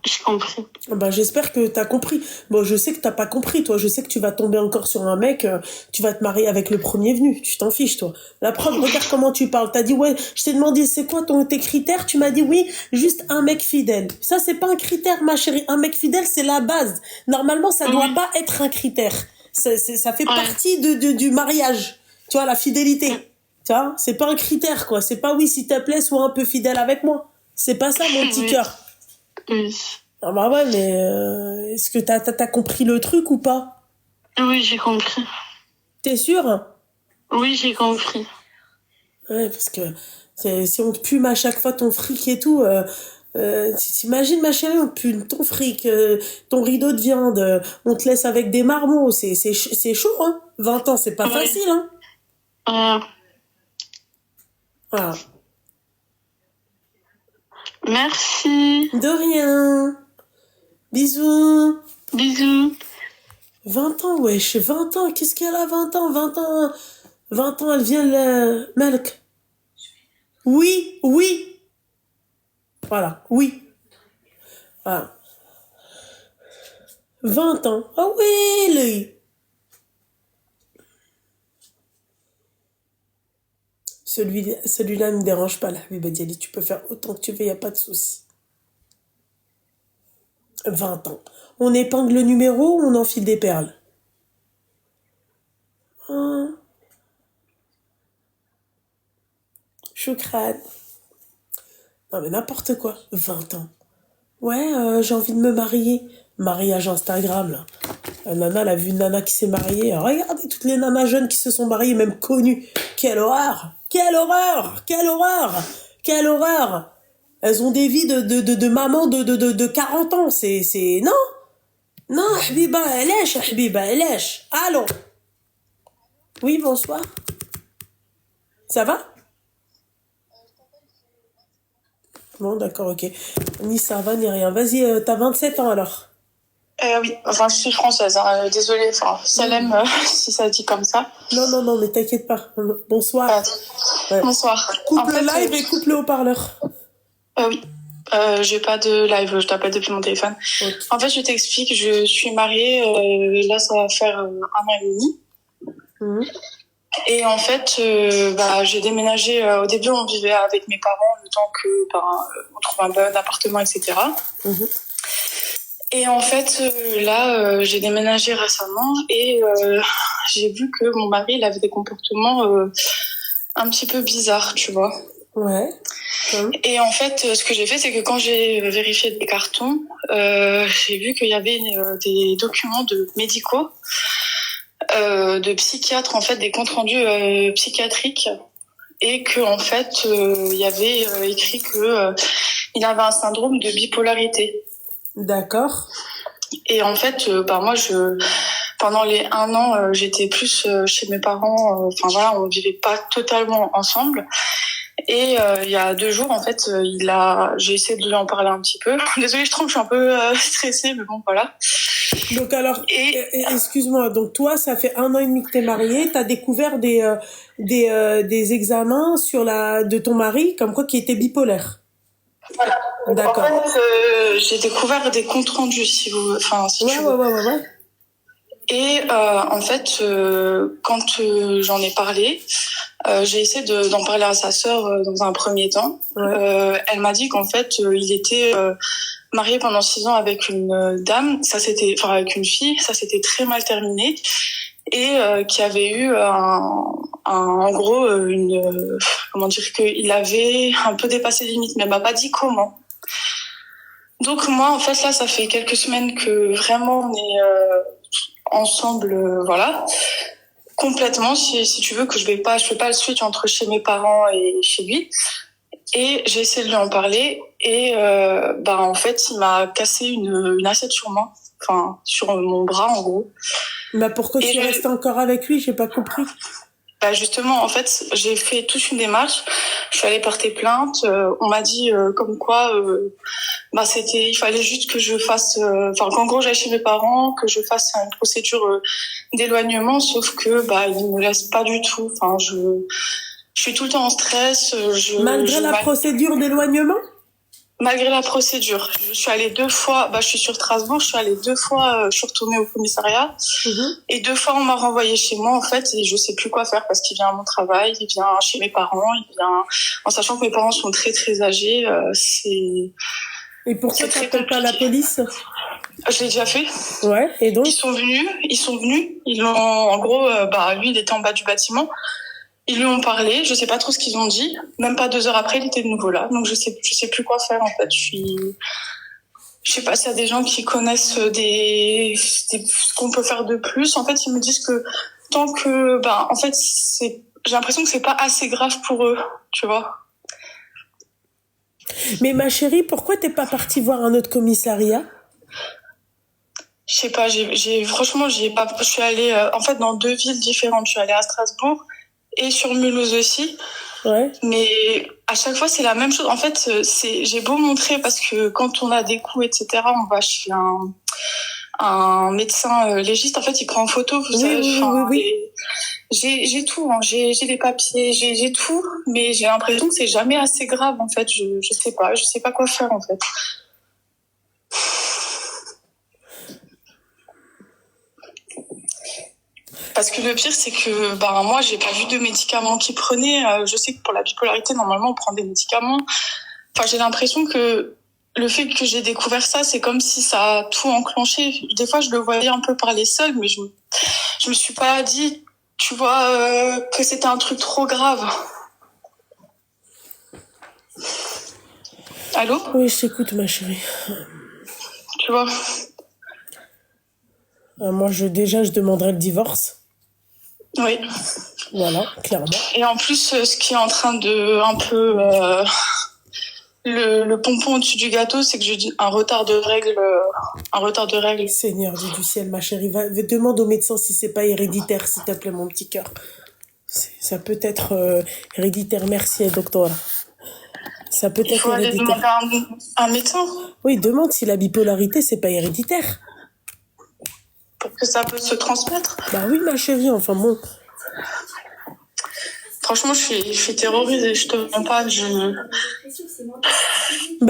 J'ai compris. Ah bah, j'espère que t'as compris. Bon, je sais que t'as pas compris, toi. Je sais que tu vas tomber encore sur un mec, tu vas te marier avec le premier venu. Tu t'en fiches, toi. La preuve, regarde comment tu parles. T'as dit, ouais, je t'ai demandé c'est quoi tes critères. Tu m'as dit, oui, juste un mec fidèle. Ça, c'est pas un critère, ma chérie. Un mec fidèle, c'est la base. Normalement, ça doit pas être un critère. Ça fait Ouais. partie du mariage. Tu vois, la fidélité. Tu vois, c'est pas un critère, quoi. C'est pas, oui, s'il te plaît, sois un peu fidèle avec moi. C'est pas ça, mon petit Oui. cœur. Oui. Ah bah ouais, mais est-ce que t'as compris le truc ou pas? Oui, j'ai compris. T'es sûr? Oui, j'ai compris. Ouais, parce que si on te plume à chaque fois ton fric et tout, t'imagines ma chérie, on te plume ton fric, ton rideau de viande, on te laisse avec des marmots, c'est chaud, hein? 20 ans, c'est pas Oui. facile, hein? Euh, Voilà. Merci. De rien. Bisous. Bisous. 20 ans, wesh, 20 ans, qu'est-ce qu'elle a 20 ans? 20 ans, elle vient le Malk. Oui, oui. Voilà, oui. Voilà. 20 ans. Ah oui, lui. Celui-là ne me dérange pas, là. Habiba Diallo. Tu peux faire autant que tu veux, il n'y a pas de souci. 20 ans. On épingle le numéro ou on enfile des perles? Ah, choukran. Non, mais n'importe quoi. 20 ans. Ouais, j'ai envie de me marier. Mariage Instagram, là. Nana, elle a vu une nana qui s'est mariée. Regardez toutes les nanas jeunes qui se sont mariées, même connues. Quelle horreur! Quelle horreur! Quelle horreur! Quelle horreur! Elles ont des vies de maman de 40 ans. Non! Non, Habiba, lèche, Habiba, lèche. Allô? Oui, bonsoir. Ça va? Bon, d'accord, ok. Ni ça va, ni rien. Vas-y, t'as 27 ans alors. Oui, enfin, je suis française, hein, désolée, enfin, Salem, si ça dit comme ça. Non, mais t'inquiète pas. Bonsoir. Ouais. Bonsoir. Coupe En le fait, live et coupe le haut-parleur. oui, j'ai pas de live, je t'appelle depuis mon téléphone. Ok. En fait, je t'explique, je suis mariée, là, ça va faire 1 an et demi. Mhm. Et en fait, j'ai déménagé, au début, on vivait avec mes parents, le temps que, on trouve un bon appartement, etc. Mhm. Et en fait, là, j'ai déménagé récemment et j'ai vu que mon mari, il avait des comportements un petit peu bizarres, tu vois. Ouais. Et en fait, ce que j'ai fait, c'est que quand j'ai vérifié des cartons, j'ai vu qu'il y avait des documents médicaux, de psychiatres, en fait, des comptes rendus psychiatriques, et que en fait, il y avait écrit que il avait un syndrome de bipolarité. D'accord. Et en fait, moi, pendant les 1 an, j'étais plus chez mes parents. Enfin voilà, on vivait pas totalement ensemble. Et il y a 2 jours, en fait, j'ai essayé de lui en parler un petit peu. Désolée, je trouve que je suis un peu stressée, mais bon, voilà. Donc alors, excuse-moi, donc toi, ça fait 1 an et demi que t'es mariée, t'as découvert des examens de ton mari, comme quoi qui était bipolaire. Voilà. D'accord. En fait, j'ai découvert des comptes rendus, si tu veux. Ouais. Et en fait, quand j'en ai parlé, j'ai essayé d'en parler à sa sœur dans un premier temps. Ouais. Elle m'a dit qu'en fait, il était marié pendant 6 ans avec une dame, avec une fille, ça s'était très mal terminé, et qui avait eu en gros comment dire, qu'il avait un peu dépassé les limites, mais elle m'a pas dit comment. Donc moi, en fait, là, ça fait quelques semaines que vraiment on est ensemble, voilà, complètement. Si tu veux, que je fais pas le switch entre chez mes parents et chez lui. Et j'ai essayé de lui en parler, et en fait, il m'a cassé une assiette sur moi, enfin sur mon bras en gros. Bah pourquoi tu restes encore avec lui? J'ai pas compris. Bah justement, en fait, j'ai fait toute une démarche. Je suis allée porter plainte. On m'a dit comme quoi, il fallait juste que je fasse, qu'en gros j'aille chez mes parents, que je fasse une procédure d'éloignement. Sauf que ils me laissent pas du tout. Enfin, je suis tout le temps en stress. Malgré la procédure d'éloignement? Malgré la procédure, je suis allée 2 fois. Je suis sur Strasbourg. Je suis allée 2 fois. Je suis retournée au commissariat. Et 2 fois, on m'a renvoyée chez moi en fait. Et je sais plus quoi faire parce qu'il vient à mon travail, il vient chez mes parents, il vient en sachant que mes parents sont très très âgés. Et pourquoi tu n'appelles pas la police? Je l'ai déjà fait. Ouais. Et donc? Ils sont venus. Ils l'ont. En gros, lui, il était en bas du bâtiment. Ils lui ont parlé, je sais pas trop ce qu'ils ont dit. Même pas 2 heures après, il était de nouveau là. Donc je sais plus quoi faire en fait. Je sais pas s'il y a des gens qui connaissent ce qu'on peut faire de plus. En fait, ils me disent que tant que, en fait, j'ai l'impression que c'est pas assez grave pour eux, tu vois. Mais ma chérie, pourquoi t'es pas partie voir un autre commissariat? Je sais pas, franchement, je suis allée, en fait, dans 2 villes différentes. Je suis allée à Strasbourg et sur Mulhouse aussi. Ouais. Mais à chaque fois, c'est la même chose. En fait, j'ai beau montrer parce que quand on a des coups, etc., on va chez un médecin légiste. En fait, il prend en photo, vous savez. Oui. J'ai tout, hein. J'ai les papiers, j'ai tout, mais j'ai l'impression que c'est jamais assez grave. En fait, je sais pas quoi faire en fait. Parce que le pire, c'est que moi, j'ai pas vu de médicaments qu'ils prenaient. Je sais que pour la bipolarité, normalement, on prend des médicaments. Enfin, j'ai l'impression que le fait que j'ai découvert ça, c'est comme si ça a tout enclenché. Des fois, je le voyais un peu par les seuls, mais je me suis pas dit, tu vois, que c'était un truc trop grave. Allô? Oui, je t'écoute, ma chérie. Tu vois? Moi, je demanderais le divorce. Oui. Voilà, clairement. Et en plus, ce qui est en train de un peu le pompon au-dessus du gâteau, c'est que j'ai un retard de règles. Seigneur Dieu du ciel, ma chérie, demande au médecin si c'est pas héréditaire, s'il te plaît, mon petit cœur. Ça peut être héréditaire. Merci, docteur. Ça peut être héréditaire. Il faut aller demander à un médecin. Oui, demande si la bipolarité, c'est pas héréditaire. Pour que ça peut se transmettre. Oui, ma chérie, enfin bon. Franchement, je suis terrorisée, je te mens pas,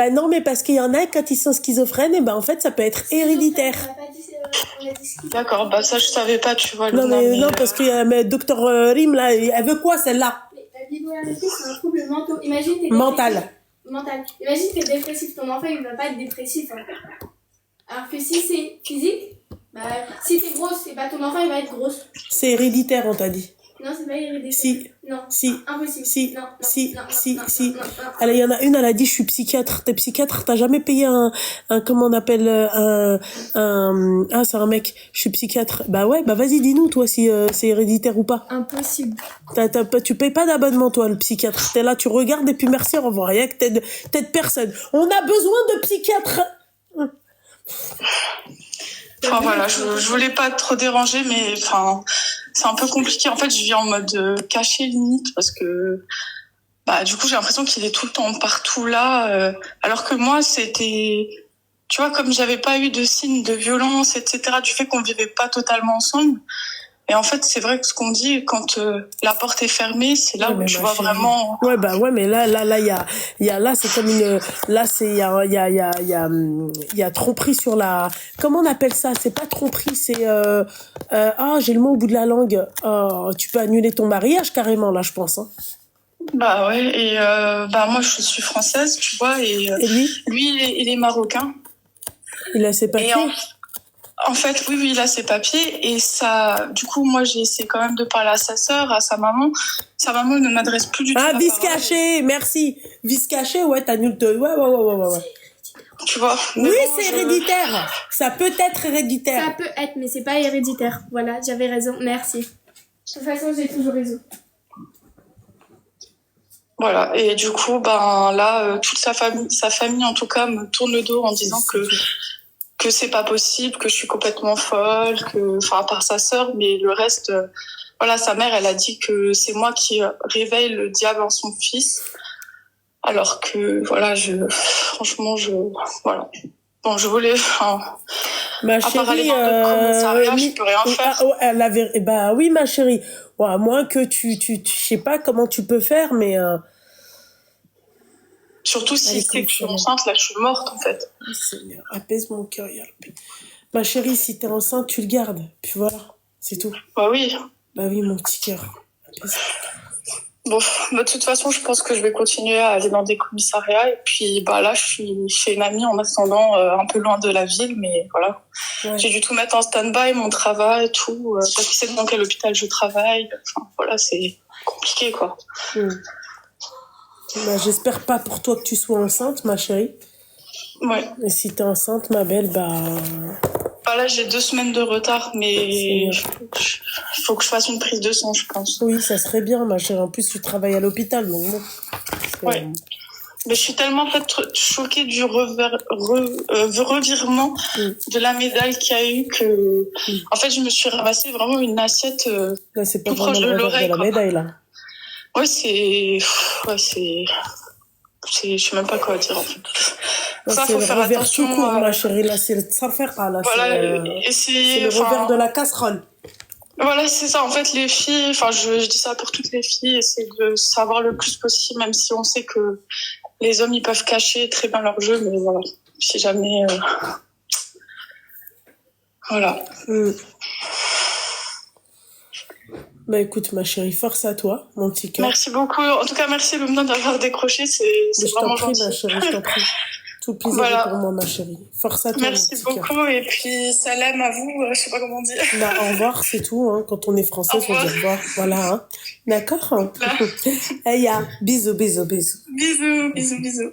non, mais parce qu'il y en a, quand ils sont schizophrènes, et en fait, ça peut être héréditaire. D'accord, ça, je savais pas, tu vois. Non, parce qu'il y a docteur Rim, là, elle veut quoi, celle-là? La bipolarité, c'est un trouble mental. Imagine que t'es dépressif, ton enfant, il va pas être dépressif, hein. Alors que si c'est physique, si t'es grosse, ton enfant, il va être grosse. C'est héréditaire, on t'a dit. Non, c'est pas héréditaire. Si. Non. Impossible. Si. Non. Alors, il y en a une, elle a dit, je suis psychiatre. T'es psychiatre, t'as jamais payé un comment on appelle, c'est un mec, je suis psychiatre. Ouais, vas-y, dis-nous, toi, si c'est héréditaire ou pas. Impossible. Tu payes pas d'abonnement, toi, le psychiatre. T'es là, tu regardes, et puis merci, au revoir. Il y a que t'aides personne. On a besoin de psychiatres. Enfin, voilà, je voulais pas trop déranger, mais c'est un peu compliqué. En fait, je vis en mode caché limite parce que du coup, j'ai l'impression qu'il est tout le temps partout là. Alors que moi, c'était, tu vois, comme j'avais pas eu de signes de violence, etc., du fait qu'on vivait pas totalement ensemble. Et en fait, c'est vrai que ce qu'on dit, quand la porte est fermée, c'est là où tu vois vraiment. Ouais, mais là, là, c'est comme il y a tromperie sur la. Comment on appelle ça? C'est pas tromperie, c'est j'ai le mot au bout de la langue. Tu peux annuler ton mariage carrément là, je pense. Hein. Ouais, et moi je suis française, tu vois, et lui il est marocain. Il a ses papiers. En fait, oui, il a ses papiers et ça. Du coup, moi, j'ai essayé quand même de parler à sa sœur, à sa maman. Sa maman ne m'adresse plus du tout. Vice caché, merci. Vice caché, ouais, t'annules. Ouais. Tu vois. Oui, c'est héréditaire. Ça peut être héréditaire. Ça peut être, mais c'est pas héréditaire. Voilà, j'avais raison. Merci. De toute façon, j'ai toujours raison. Voilà. Et du coup, là, toute sa famille, en tout cas, me tourne le dos en disant que c'est pas possible, que je suis complètement folle, à part sa sœur, mais le reste, voilà, sa mère, elle a dit que c'est moi qui réveille le diable en son fils. Alors que, voilà, franchement, voilà. Bon, je voulais, Ma à part aller chérie, dans le commissariat, je peux rien faire. bah oui, ma chérie. Ouais, à moins que je sais pas comment tu peux faire, mais Surtout si allez, c'est que je suis enceinte, là, je suis morte, en fait. oh, Seigneur, apaise mon cœur, ya Rabbi. Ma chérie, si t'es enceinte, tu le gardes. Puis voilà, c'est tout. Bah oui. Bah oui, mon petit cœur. Apaise. Bon, de toute façon, je pense que je vais continuer à aller dans des commissariats. Et puis, bah là, je suis chez une amie en attendant, un peu loin de la ville, mais voilà. Ouais. J'ai dû tout mettre en stand-by, mon travail, tout, parce que c'est dans quel hôpital je travaille. Enfin, voilà, c'est compliqué, quoi. Bah, j'espère pas pour toi que tu sois enceinte, ma chérie. Ouais. Et si t'es enceinte, ma belle, bah... Bah là, j'ai 2 semaines de retard, mais C'est- il faut que je fasse une prise de sang, je pense. Oui, ça serait bien, ma chérie. En plus, tu travailles à l'hôpital, donc bon. Ouais. Mais je suis tellement en fait choquée du revirement de la médaille qu'il y a eu que, en fait, je me suis ramassé vraiment une assiette Là, c'est pas tout proche vraiment de le revers l'oreille. de la Quoi. médaille, là. Ouais, je sais même pas quoi dire en fait. Là, Ça, c'est faut le faire revers attention. tout court, ma chérie. Là, c'est le tsafera, là. Voilà, C'est essayer. le revers de la casserole. Voilà, c'est ça. En fait, les filles, enfin, je dis ça pour toutes les filles, essayer de savoir le plus possible, même si on sait que les hommes, ils peuvent cacher très bien leur jeu, mais voilà, si jamais, voilà. Bah écoute, ma chérie, force à toi, mon petit cœur. Merci beaucoup. En tout cas, merci Lumna d'avoir décroché, c'est Je t'en vraiment prie, gentil. ma chérie, je t'en prie. Tout le plaisir Voilà. est pour moi, ma chérie. Force à toi, Merci mon petit cœur. beaucoup, et puis salam à vous, je sais pas comment dire. Bah, au revoir, c'est tout. Hein. Quand on est français, Au on dit au revoir. revoir. Voilà. Hein. D'accord. Aya, bisous, bisous, bisous. Bisous, bisous, bisous.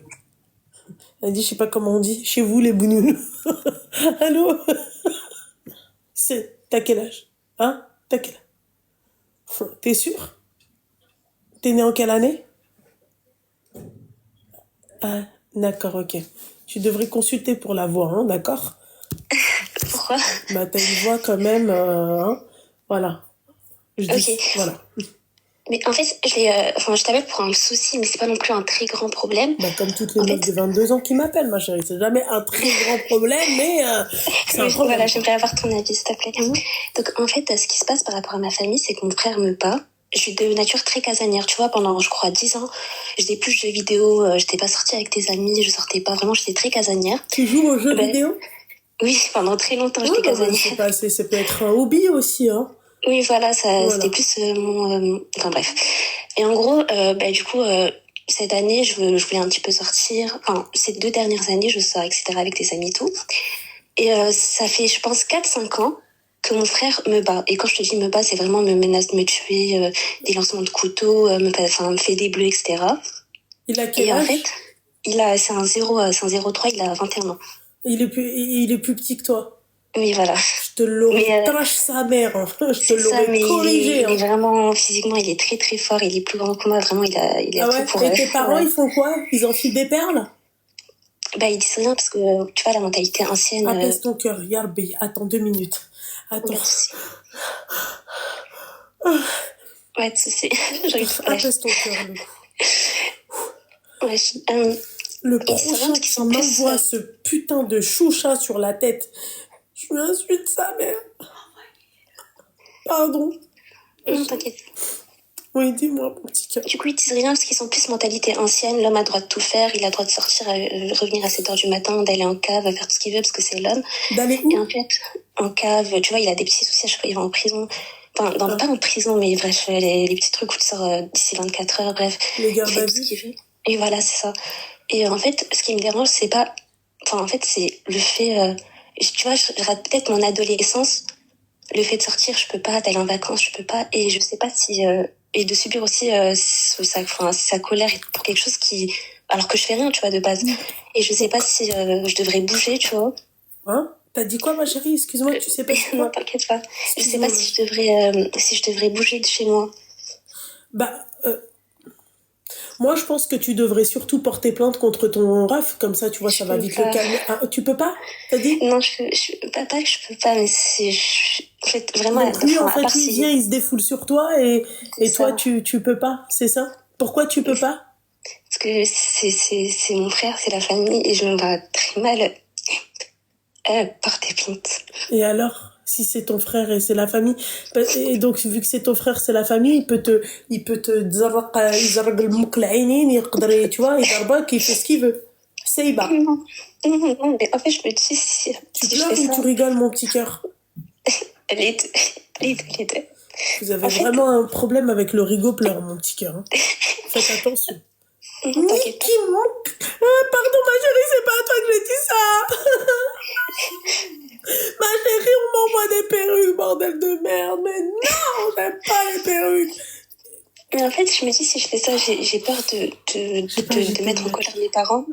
Elle dit, je sais pas comment on dit. Chez vous, les bounounous. Allô. T'as quel âge? Hein? T'as quel âge? T'es sûr? T'es né en quelle année? Ah, d'accord, ok. Tu devrais consulter pour la voix, hein, d'accord? Pourquoi? Bah, t'as une voix quand même, hein? Voilà. Je dis, Ok. voilà. Mais en fait, je t'appelle pour un souci, mais c'est pas non plus un très grand problème. Bah, comme toutes les En meufs fait- de 22 ans qui m'appellent, ma chérie. C'est jamais un très grand problème, mais c'est un Oui, problème. voilà, j'aimerais avoir ton avis, s'il te plaît. Donc, en fait, ce qui se passe par rapport à ma famille, c'est que mon frère me bat. Je suis de nature très casanière, tu vois, pendant, je crois, 10 ans, je faisais plus de jeux vidéo, j'étais pas sortie avec des amis, je sortais pas, vraiment, j'étais très casanière. Tu joues aux jeux Ben, vidéo? Oui, pendant très longtemps, j'étais Ouais, bah, casanière. c'est pas, ça peut être un hobby aussi, hein. Oui, voilà, Voilà. c'était plus enfin bref. Et en gros, du coup, cette année, je voulais un petit peu sortir. Enfin, ces 2 dernières années, je sors, etc., avec des amis et tout. Et ça fait, je pense, 4-5 ans que mon frère me bat. Et quand je te dis me bat, c'est vraiment me menace de me tuer, des lancements de couteau, me fait des bleus, etc. Il a quel Et en âge? fait, c'est un 03, il a 21 ans. Il est plus petit que toi. Oui, voilà. Je te l'aurais Mais, trash sa mère, hein. Je te C'est ça, l'aurais mais corrigé, il est hein. vraiment, physiquement, il est très très fort, il est plus grand que moi, vraiment, il a Ah tout ouais? pour Et tes parents, ouais. ils font quoi? Ils enfilent des perles? Bah, ils disent rien parce que, tu vois, la mentalité ancienne, Apaise ton cœur, regarde, attends 2 minutes. Attends. pas de souci. Ouais, de souci. J'arrive pas à lâcher. Apaise ton cœur, Lou. Ouais, Le Ils disent rien prochain parce qu'ils qui sont plus, m'envoie ce putain de chouchat sur la tête, je lui insulte sa mère. Pardon. Non, t'inquiète. Oui, dis-moi, mon petit cœur. Du coup, ils disent rien parce qu'ils sont plus mentalité ancienne. L'homme a le droit de tout faire. Il a le droit de sortir, revenir à 7h du matin, d'aller en cave, faire tout ce qu'il veut parce que c'est l'homme. D'aller Et où? en fait, en cave, tu vois, il a des petits soucis à chaque fois, il va en prison. Enfin, pas en prison, mais bref, les petits trucs où tu sors d'ici 24 heures, bref. Les Il gardes fait à tout ce vue. qu'il veut. Et voilà, c'est ça. Et en fait, ce qui me dérange, c'est pas... Enfin, en fait, c'est le fait... tu vois, je rate peut-être mon adolescence. Le fait de sortir, je peux pas. D'aller en vacances, je peux pas. Et je sais pas si... et de subir aussi sa colère pour quelque chose qui... Alors que je fais rien, tu vois, de base. Et je sais pas si je devrais bouger, tu vois. Hein? T'as dit quoi, ma chérie? Excuse-moi, tu sais pas c'est Non, quoi? t'inquiète pas. Je sais Excuse-moi, pas si je devrais bouger de chez moi. Bah, Moi, je pense que tu devrais surtout porter plainte contre ton ref, comme ça, tu vois, ça Je va peux vite le pas. calmer. Ah, tu peux pas? T'as dit? Non, pas que je peux pas, mais en fait, vraiment, Donc lui, enfin, en à part fait, lui, il vient, si, il se défoule sur toi c'est et toi, ça. tu peux pas, c'est ça? Pourquoi tu peux pas? Parce que c'est mon frère, c'est la famille, et je me vois très mal porter plainte. Et alors, si c'est ton frère et c'est la famille, et donc vu que c'est ton frère, c'est la famille, il peut te يزرق المك العينين يقدر tu vois, يضربك, il fait ce qu'il veut. Seiba. Non, non, mais en fait, je me dis, Tu si je fais pleures ou ça, tu rigoles, mon petit cœur? les deux, les deux. Vous avez En fait, vraiment un problème avec le rigot-pleur, mon petit cœur. Hein. Faites attention. non, t'inquiète pas. Niki Monk. Pardon, ma chérie, c'est pas à toi que je dis ça. Ma chérie, on m'envoie des perruques, bordel de merde. Mais non, j'aime pas les perruques. Mais en fait, je me dis, si je fais ça, j'ai peur de mettre en colère mes parents.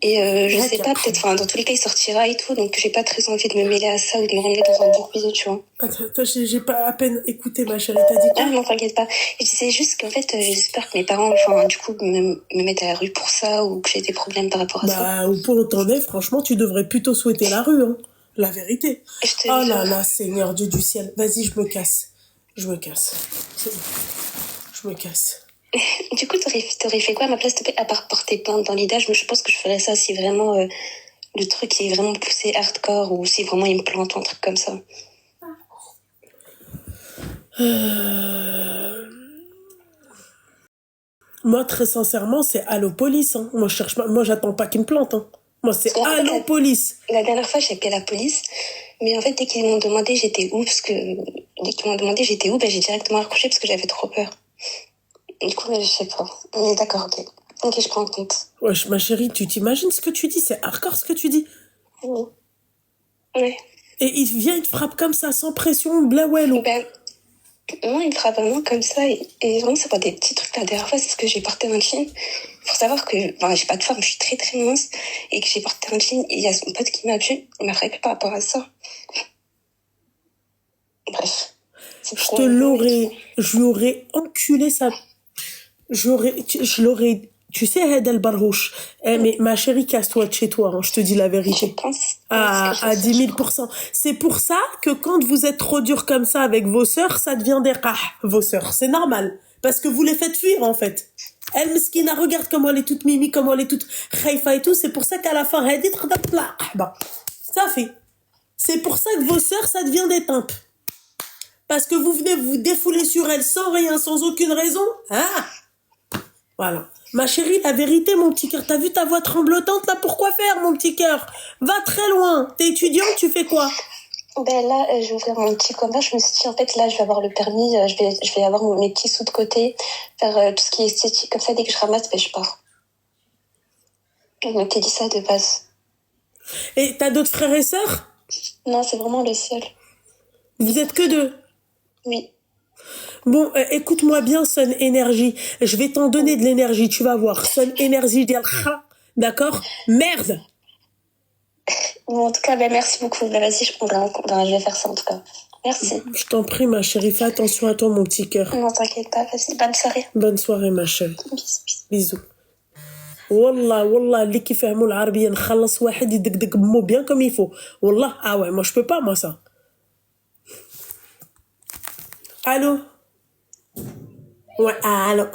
Et je sais pas, peut-être, enfin, dans tous les cas, il sortira et tout, donc j'ai pas très envie de me mêler à ça ou de me remettre dans un bourbier, tu vois. Attends, j'ai pas à peine écouté, ma chérie, t'as dit quoi? Ah non, t'inquiète pas. Je disais juste qu'en fait, j'espère que mes parents, enfin, du coup, me mettent à la rue pour ça ou que j'ai des problèmes par rapport à ça. Bah, ou pour t'en est, franchement, tu devrais plutôt souhaiter la rue, hein. La vérité. Je te Oh jure. là là, Seigneur Dieu du ciel. Vas-y, je me casse. Je me casse. C'est bon. Je me casse. Du coup, t'aurais fait quoi à ma place, à part porter plainte dans l'idée? Je pense que je ferais ça si vraiment le truc est vraiment poussé hardcore ou si vraiment il me plante ou un truc comme ça. Moi, très sincèrement, c'est Allo Police. Hein. Moi, je cherche pas. Moi, j'attends pas qu'ils me plantent. Hein. Moi, c'est En fait, Allo Police. la dernière fois, j'ai appelé la police, mais en fait, dès qu'ils m'ont demandé j'étais où, ben, j'ai directement raccroché parce que j'avais trop peur. Du coup, je sais pas. Mais d'accord, ok. Ok, je prends en compte. Wesh, ma chérie, tu t'imagines ce que tu dis? C'est hardcore ce que tu dis. Oui. Ouais. Et il vient, il te frappe comme ça, sans pression, blawello. Ben, non, il me frappe vraiment comme ça. Et vraiment, c'est pas des petits trucs. La dernière fois, c'est ce que j'ai porté un jean. Faut savoir que, enfin, j'ai pas de forme, je suis très très mince. Et que j'ai porté un jean. Et il y a son pote qui m'a vu. Il m'a frappé par rapport à ça. Bref. Je l'aurais enculé ça. Je l'aurais, tu sais, Hadel Barhouch. Mais ma chérie, casse-toi de chez toi, hein, je te dis la Je vérité. pense. À 10 000%. C'est pour ça que quand vous êtes trop dur comme ça avec vos sœurs, ça devient des rah, vos sœurs. C'est normal. Parce que vous les faites fuir, en fait. Elle, Meskina, regarde comment elle est toute mimi, comment elle est toute khaifa et tout. C'est pour ça qu'à la fin, elle dit, ça fait. C'est pour ça que vos sœurs, ça devient des timpes. Parce que vous venez vous défouler sur elles sans rien, sans aucune raison. Ah! Voilà. Ma chérie, la vérité, mon petit cœur, t'as vu ta voix tremblotante là? Pourquoi faire, mon petit cœur? Va très loin. T'es étudiante, tu fais quoi? Ben là, je vais ouvrir mon petit commerce. Je me suis dit, en fait, là, je vais avoir le permis, je vais avoir mes petits sous de côté, faire tout ce qui est esthétique. Comme ça, dès que je ramasse, ben, je pars. Je m'étais dit ça de base. Et t'as d'autres frères et sœurs? Non, c'est vraiment le seul. Vous êtes que deux? Oui. Bon, écoute-moi bien, Sun Energy. Je vais t'en donner de l'énergie, tu vas voir. Sun Energy, d'accord? Merde! Bon, en tout cas, ben, merci beaucoup. Ben, vas-y, je vais faire ça, en tout cas. Merci. Je t'en prie, ma chérie, fais attention à toi, mon petit cœur. Non, t'inquiète pas. Vas-y, bonne soirée. Bonne soirée, ma chérie. Bisous, bisous. Bisous. والله اللي كيفهموا العربية نخلص واحد يدقدق بمو bien comme il faut. والله ouais, moi je peux pas moi ça. Allô? Ouais, allô.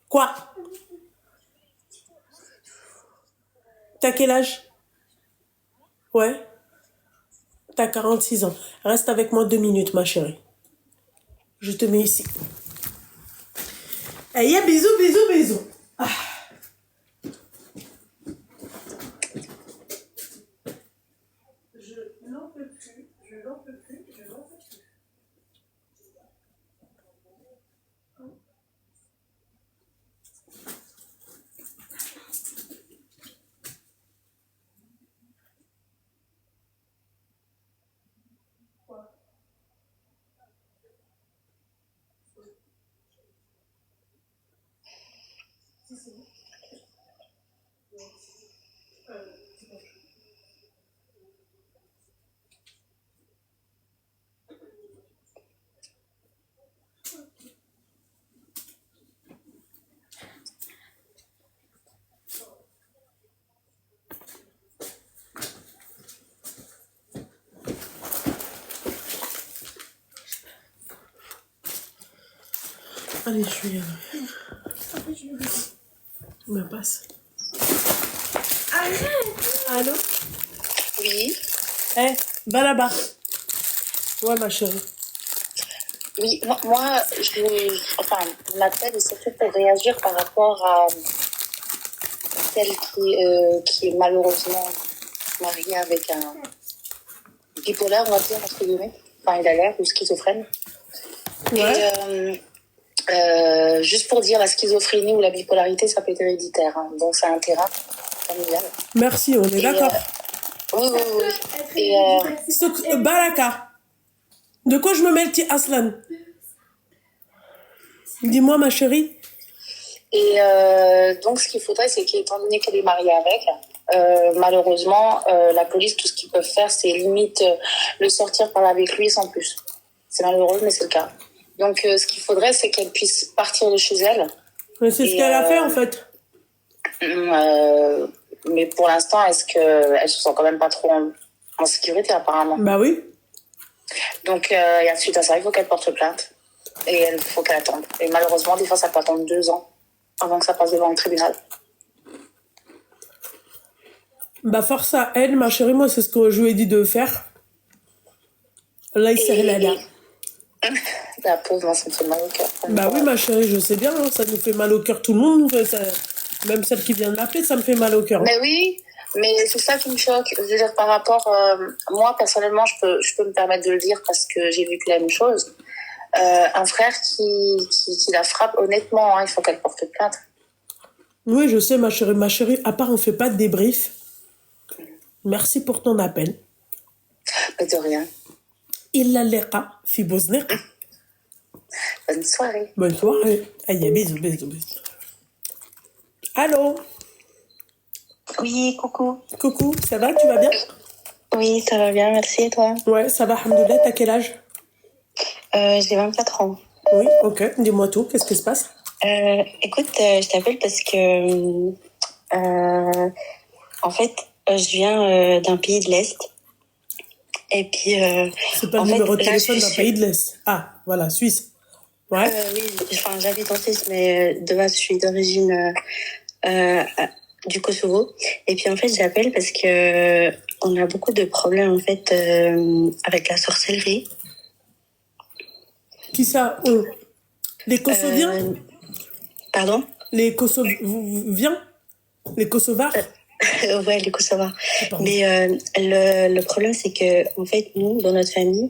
Quoi? T'as quel âge? Ouais. T'as 46 ans. Reste avec moi 2 minutes, ma chérie. Je te mets ici. Aïe, bisous, bisous, bisous. Ah. Je n'en peux plus, je n'en peux plus, je n'en peux plus. Allez, je vais y aller. Me passe. Allô? Oui, Eh, va là-bas. Ouais, ma chérie. oui, moi, enfin, je m'appelle surtout pour réagir par rapport à celle qui est malheureusement mariée avec un bipolaire, on va dire, entre guillemets. Enfin, il a l'air, ou schizophrène. Ouais. Et juste pour dire, la schizophrénie ou la bipolarité, ça peut être héréditaire. Hein. Donc, c'est un terrain familial. Merci, on est d'accord. Oui, oui, oui. Et Baraka, de quoi je me mêle, ti Aslan? Dis-moi, ma chérie. Et donc, ce qu'il faudrait, c'est qu'étant donné qu'elle est mariée avec, malheureusement, la police, tout ce qu'ils peuvent faire, c'est limite le sortir parler avec lui sans plus. C'est malheureux, mais c'est le cas. Donc, ce qu'il faudrait, c'est qu'elle puisse partir de chez elle. Mais c'est ce qu'elle a fait, en fait. Mais pour l'instant, est-ce qu'elle se sent quand même pas trop en sécurité, apparemment? Bah oui. Donc, et suite à ça, il faut qu'elle porte plainte. Et il faut qu'elle attende. Et malheureusement, des fois, ça peut attendre 2 ans avant que ça passe devant le tribunal. Bah force à elle, ma chérie, moi c'est ce que je lui ai dit de faire. Là il s'est là. La pauvre, moi, ça me fait mal au cœur. Bah oui ma chérie, je sais bien, hein, ça nous fait mal au cœur tout le monde. Même celle qui vient de l'appeler, ça me fait mal au cœur. Mais oui, mais c'est ça qui me choque. Je veux dire, par rapport... moi, personnellement, je peux me permettre de le dire parce que j'ai vécu la même chose. Un frère qui la frappe, honnêtement, hein, il faut qu'elle porte plainte. Oui, je sais ma chérie. Ma chérie, à part on fait pas de débrief. Merci pour ton appel. Pas de rien. Illa liqa fi Bosniqa. Bonne soirée. Bonne soirée. Aïe, bisous, bisous, bisous. Allô? Oui, coucou. Coucou, ça va, tu vas bien? Oui, ça va bien, merci, et toi? Ouais, ça va, alhamdoulilah, t'as quel âge? J'ai 24 ans. Oui, ok, dis-moi tout, qu'est-ce qui se passe? Écoute, je t'appelle parce que, en fait, je viens d'un pays de l'Est. Et puis, c'est pas le numéro de téléphone d'un pays de l'Est. Ah, voilà, Suisse. Ouais. Oui, enfin, j'habite en Suisse, mais de base, je suis d'origine du Kosovo. Et puis, en fait, j'appelle parce que on a beaucoup de problèmes, en fait, avec la sorcellerie. Qui ça? Les Kosoviens? Pardon? Les Kosoviens? Les Kosovars? Ouais, les Kosovars. Mais le problème, c'est que, en fait, nous, dans notre famille,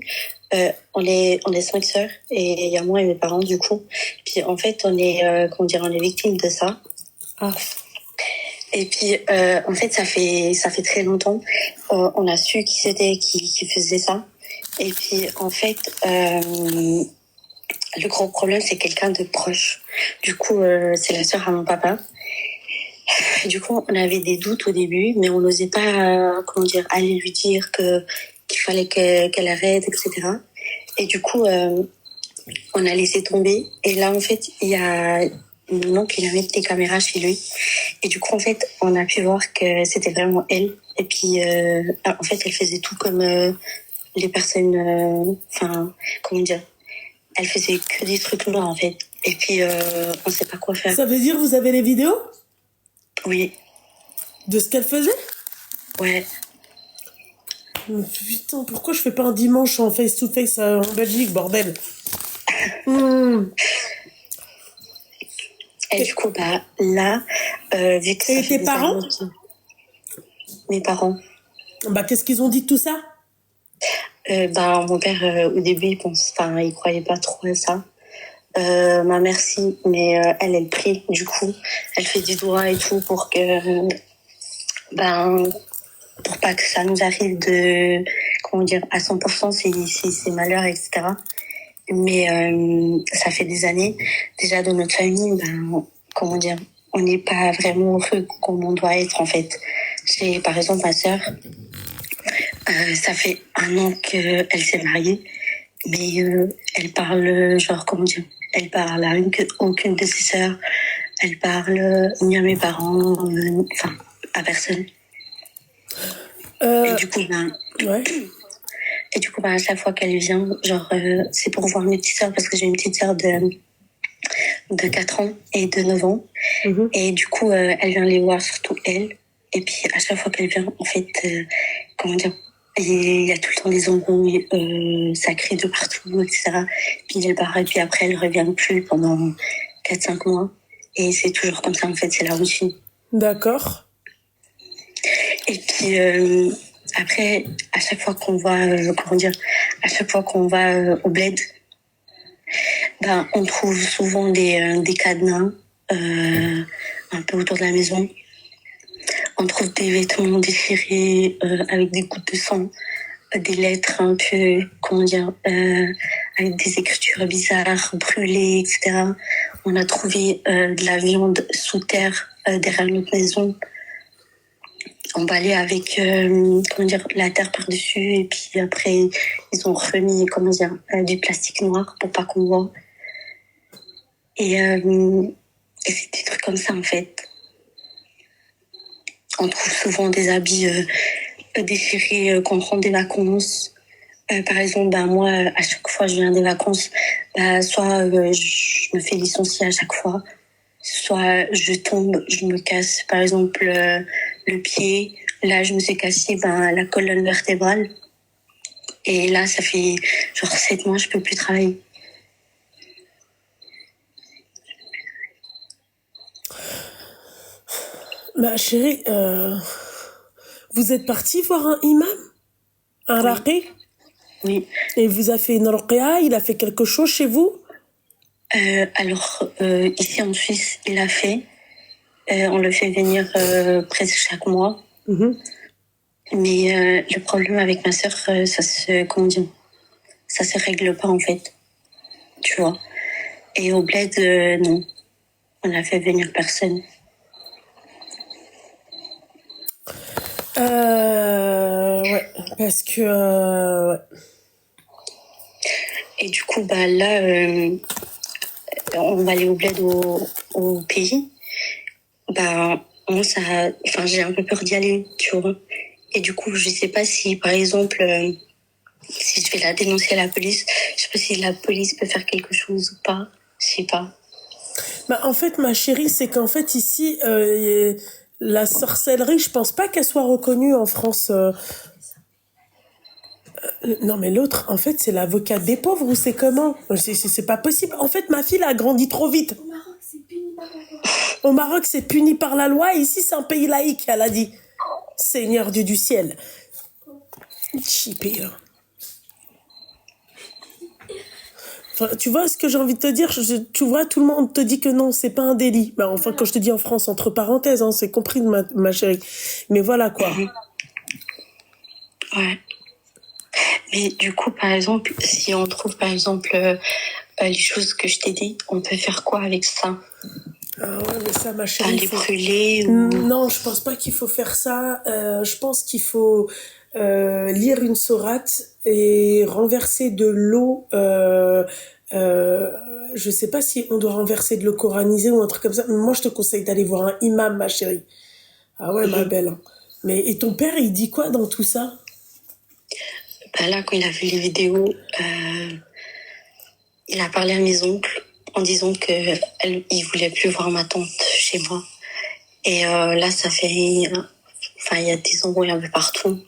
on est 5 sœurs et il y a moi et mes parents, du coup. Puis, en fait, on est, comment dire, on est victime de ça. Ah. Et puis, en fait, ça fait très longtemps. On a su qui c'était qui faisait ça. Et puis, en fait, le gros problème, c'est quelqu'un de proche. Du coup, c'est la sœur à mon papa. Du coup, on avait des doutes au début, mais on n'osait pas, comment dire, aller lui dire qu'il fallait qu'elle arrête, etc. Et du coup, on a laissé tomber. Et là, en fait, il y a mon oncle, il a mis des caméras chez lui. Et du coup, en fait, on a pu voir que c'était vraiment elle. Et puis, en fait, elle faisait tout comme les personnes, enfin, comment dire, elle faisait que des trucs noirs, en fait. Et puis, on sait pas quoi faire. Ça veut dire vous avez les vidéos? Oui. De ce qu'elle faisait? Ouais. Putain, pourquoi je fais pas un dimanche en face-to-face en Belgique, bordel? Et du coup, bah, là, vu que ça Et fait tes parents? Mes parents. Bah, qu'est-ce qu'ils ont dit de tout ça? Bah, mon père, au début, il croyait pas trop à ça. Ma mère, si, mais elle prie, du coup. Elle fait du doigt et tout pour que, pour pas que ça nous arrive de, comment dire, à 100% ces malheurs, etc. Mais ça fait des années, déjà dans notre famille, comment dire, on n'est pas vraiment heureux comme on doit être, en fait. J'ai, par exemple, ma sœur, ça fait 1 an qu'elle s'est mariée, mais elle parle, genre, comment dire, elle parle à aucune de ses sœurs, elle parle ni à mes parents, enfin, à personne. Et du coup, ouais. Et du coup, à chaque fois qu'elle vient, genre, c'est pour voir mes petites sœurs, parce que j'ai une petite sœur de 4 ans et de 9 ans. Et du coup, elle vient les voir, surtout elle. Et puis, à chaque fois qu'elle vient, en fait, comment dire, il y a tout le temps des embrouilles, ça crie de partout, etc. Puis elle part, et puis après, elle revient plus pendant 4-5 mois. Et c'est toujours comme ça, en fait, c'est la routine. D'accord. Et puis, après, à chaque fois qu'on va, à chaque fois qu'on va au bled, ben, on trouve souvent des cadenas un peu autour de la maison. On trouve des vêtements déchirés avec des gouttes de sang, des lettres un peu, avec des écritures bizarres, brûlées, etc. On a trouvé de la viande sous terre derrière notre maison, emballée avec la terre par-dessus, et puis après ils ont remis du plastique noir pour pas qu'on voit. Et c'est des trucs comme ça en fait. On trouve souvent des habits déchirés quand on prend des vacances. Par exemple, moi, à chaque fois que je viens des vacances, soit je me fais licencier à chaque fois, soit je tombe, je me casse, par exemple, le pied. Là, je me suis cassé la colonne vertébrale. Et là, ça fait genre 7 mois, je peux plus travailler. Ma chérie, vous êtes partie voir un imam? Un raqi? Oui. Et il vous a fait une ruqya? Il a fait quelque chose chez vous? Alors, ici en Suisse, il a fait. On le fait venir presque chaque mois. Mais le problème avec ma sœur, ça se règle pas en fait. Tu vois. Et au bled, non. On a fait venir personne. Ouais, parce que... ouais. Et du coup, là, on va aller au bled au pays. Moi, j'ai un peu peur d'y aller, tu vois. Et du coup, je sais pas si, par exemple, si je vais la dénoncer à la police, je sais pas si la police peut faire quelque chose ou pas. Je sais pas. En fait, ma chérie, c'est qu'en fait, ici, la sorcellerie, je pense pas qu'elle soit reconnue en France. Non, mais l'autre, en fait, c'est l'avocate des pauvres ou c'est comment? C'est pas possible. En fait, ma fille a grandi trop vite. Au Maroc, c'est puni par la loi. Au Maroc, c'est puni par la loi. Ici, c'est un pays laïque, elle a dit. Seigneur Dieu du ciel. Chipé, là. Enfin, tu vois ce que j'ai envie de te dire? Tu vois, tout le monde te dit que non, c'est pas un délit. Enfin, quand je te dis en France, entre parenthèses, c'est compris, ma chérie. Mais voilà, quoi. Ouais. Mais du coup, par exemple, si on trouve, par exemple, les choses que je t'ai dit, on peut faire quoi avec ça? Ah ouais, mais ça, ma chérie. Les brûler ou... Non, je pense pas qu'il faut faire ça. Je pense qu'il faut lire une sourate et renverser de l'eau. Je sais pas si on doit renverser de l'eau coranisée ou un truc comme ça. Mais moi, je te conseille d'aller voir un imam, ma chérie. Ah ouais, ma belle. Mais et ton père, il dit quoi dans tout ça? Là, quand il a vu les vidéos, il a parlé à mes oncles en disant il voulait plus voir ma tante chez moi. Et là, ça fait... il y a des embrouilles un peu partout.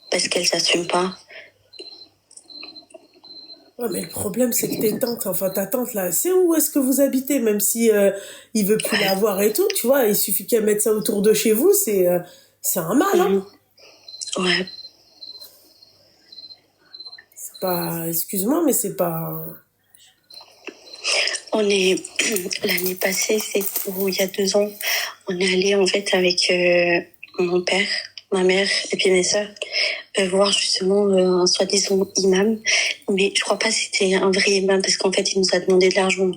Parce qu'elle s'assume pas. Ouais, mais le problème, c'est que ta tante, là, c'est où est-ce que vous habitez? Même si il veut plus la voir et tout, tu vois, il suffit qu'elle mette ça autour de chez vous, c'est un mal, hein. Ouais. C'est pas... Excuse-moi, mais c'est pas... L'année passée, il y a 2 ans, on est allé, en fait, avec mon père, ma mère et puis mes sœurs, voir justement un soi-disant imam. Mais je crois pas que c'était un vrai imam parce qu'en fait, il nous a demandé de l'argent.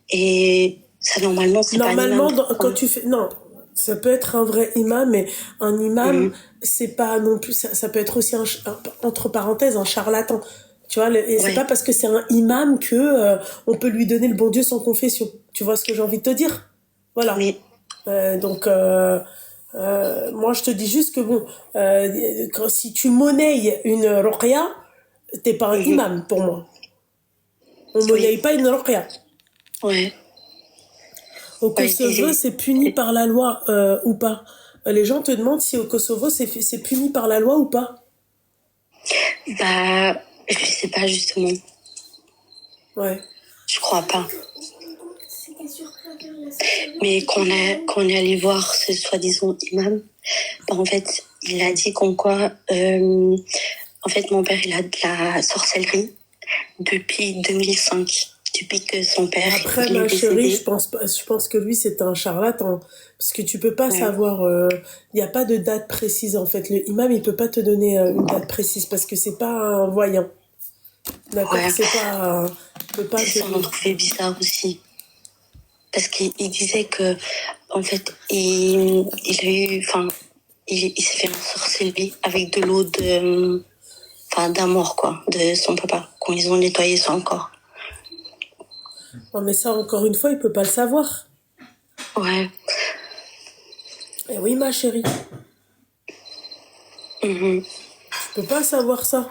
Et ça, normalement, c'est pas un imam. Normalement, quand tu fais... Non, ça peut être un vrai imam, mais un imam, c'est pas non plus... Ça peut être aussi, entre parenthèses, un charlatan. Tu vois, c'est pas parce que c'est un imam que on peut lui donner le bon Dieu sans confession. Tu vois ce que j'ai envie de te dire? Voilà. Oui. Donc, moi, je te dis juste que bon, si tu monnaies une ruqya, t'es pas un imam pour moi. On monnaie pas une ruqya. Ouais. Au Ouais, Kosovo, c'est puni par la loi ou pas? Les gens te demandent si au Kosovo, c'est puni par la loi ou pas? bah, je sais pas justement. Ouais. Je crois pas. C'était sûr que Mais qu'on est allé voir ce soi-disant imam, bah, en fait, il a dit qu'en quoi, en fait, mon père, il a de la sorcellerie depuis 2005, depuis que son père, Après, il est ma chérie, décédé. je pense que lui, c'est un charlatan. Parce que tu peux pas Ouais. savoir, il n'y a pas de date précise, en fait. Le imam, il peut pas te donner une date précise parce que c'est pas un voyant. D'accord? Ouais. C'est pas, il peut pas C'est ça, on te... trouvait bizarre aussi. Parce qu'il disait que, en fait, il a eu, enfin, il s'est fait ensorceler avec de l'eau de, enfin, d'un mort, quoi, de son papa, quand ils ont nettoyé son corps. Non, mais ça, encore une fois, il peut pas le savoir. Ouais. Eh oui, ma chérie. Mhm. Tu peux pas savoir ça.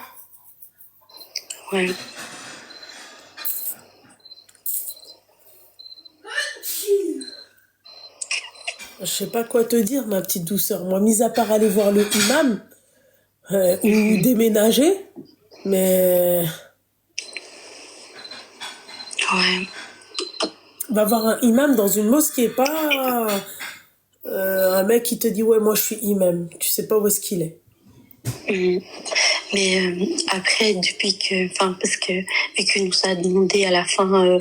Ouais. Je sais pas quoi te dire, ma petite douceur. Moi, mis à part aller voir le imam ou déménager, mais Ouais. va voir un imam dans une mosquée, pas un mec qui te dit ouais, moi je suis imam. Tu sais pas où est-ce qu'il est. Mhm. Mais après, depuis que, enfin, parce que vu qu'il nous a demandé à la fin de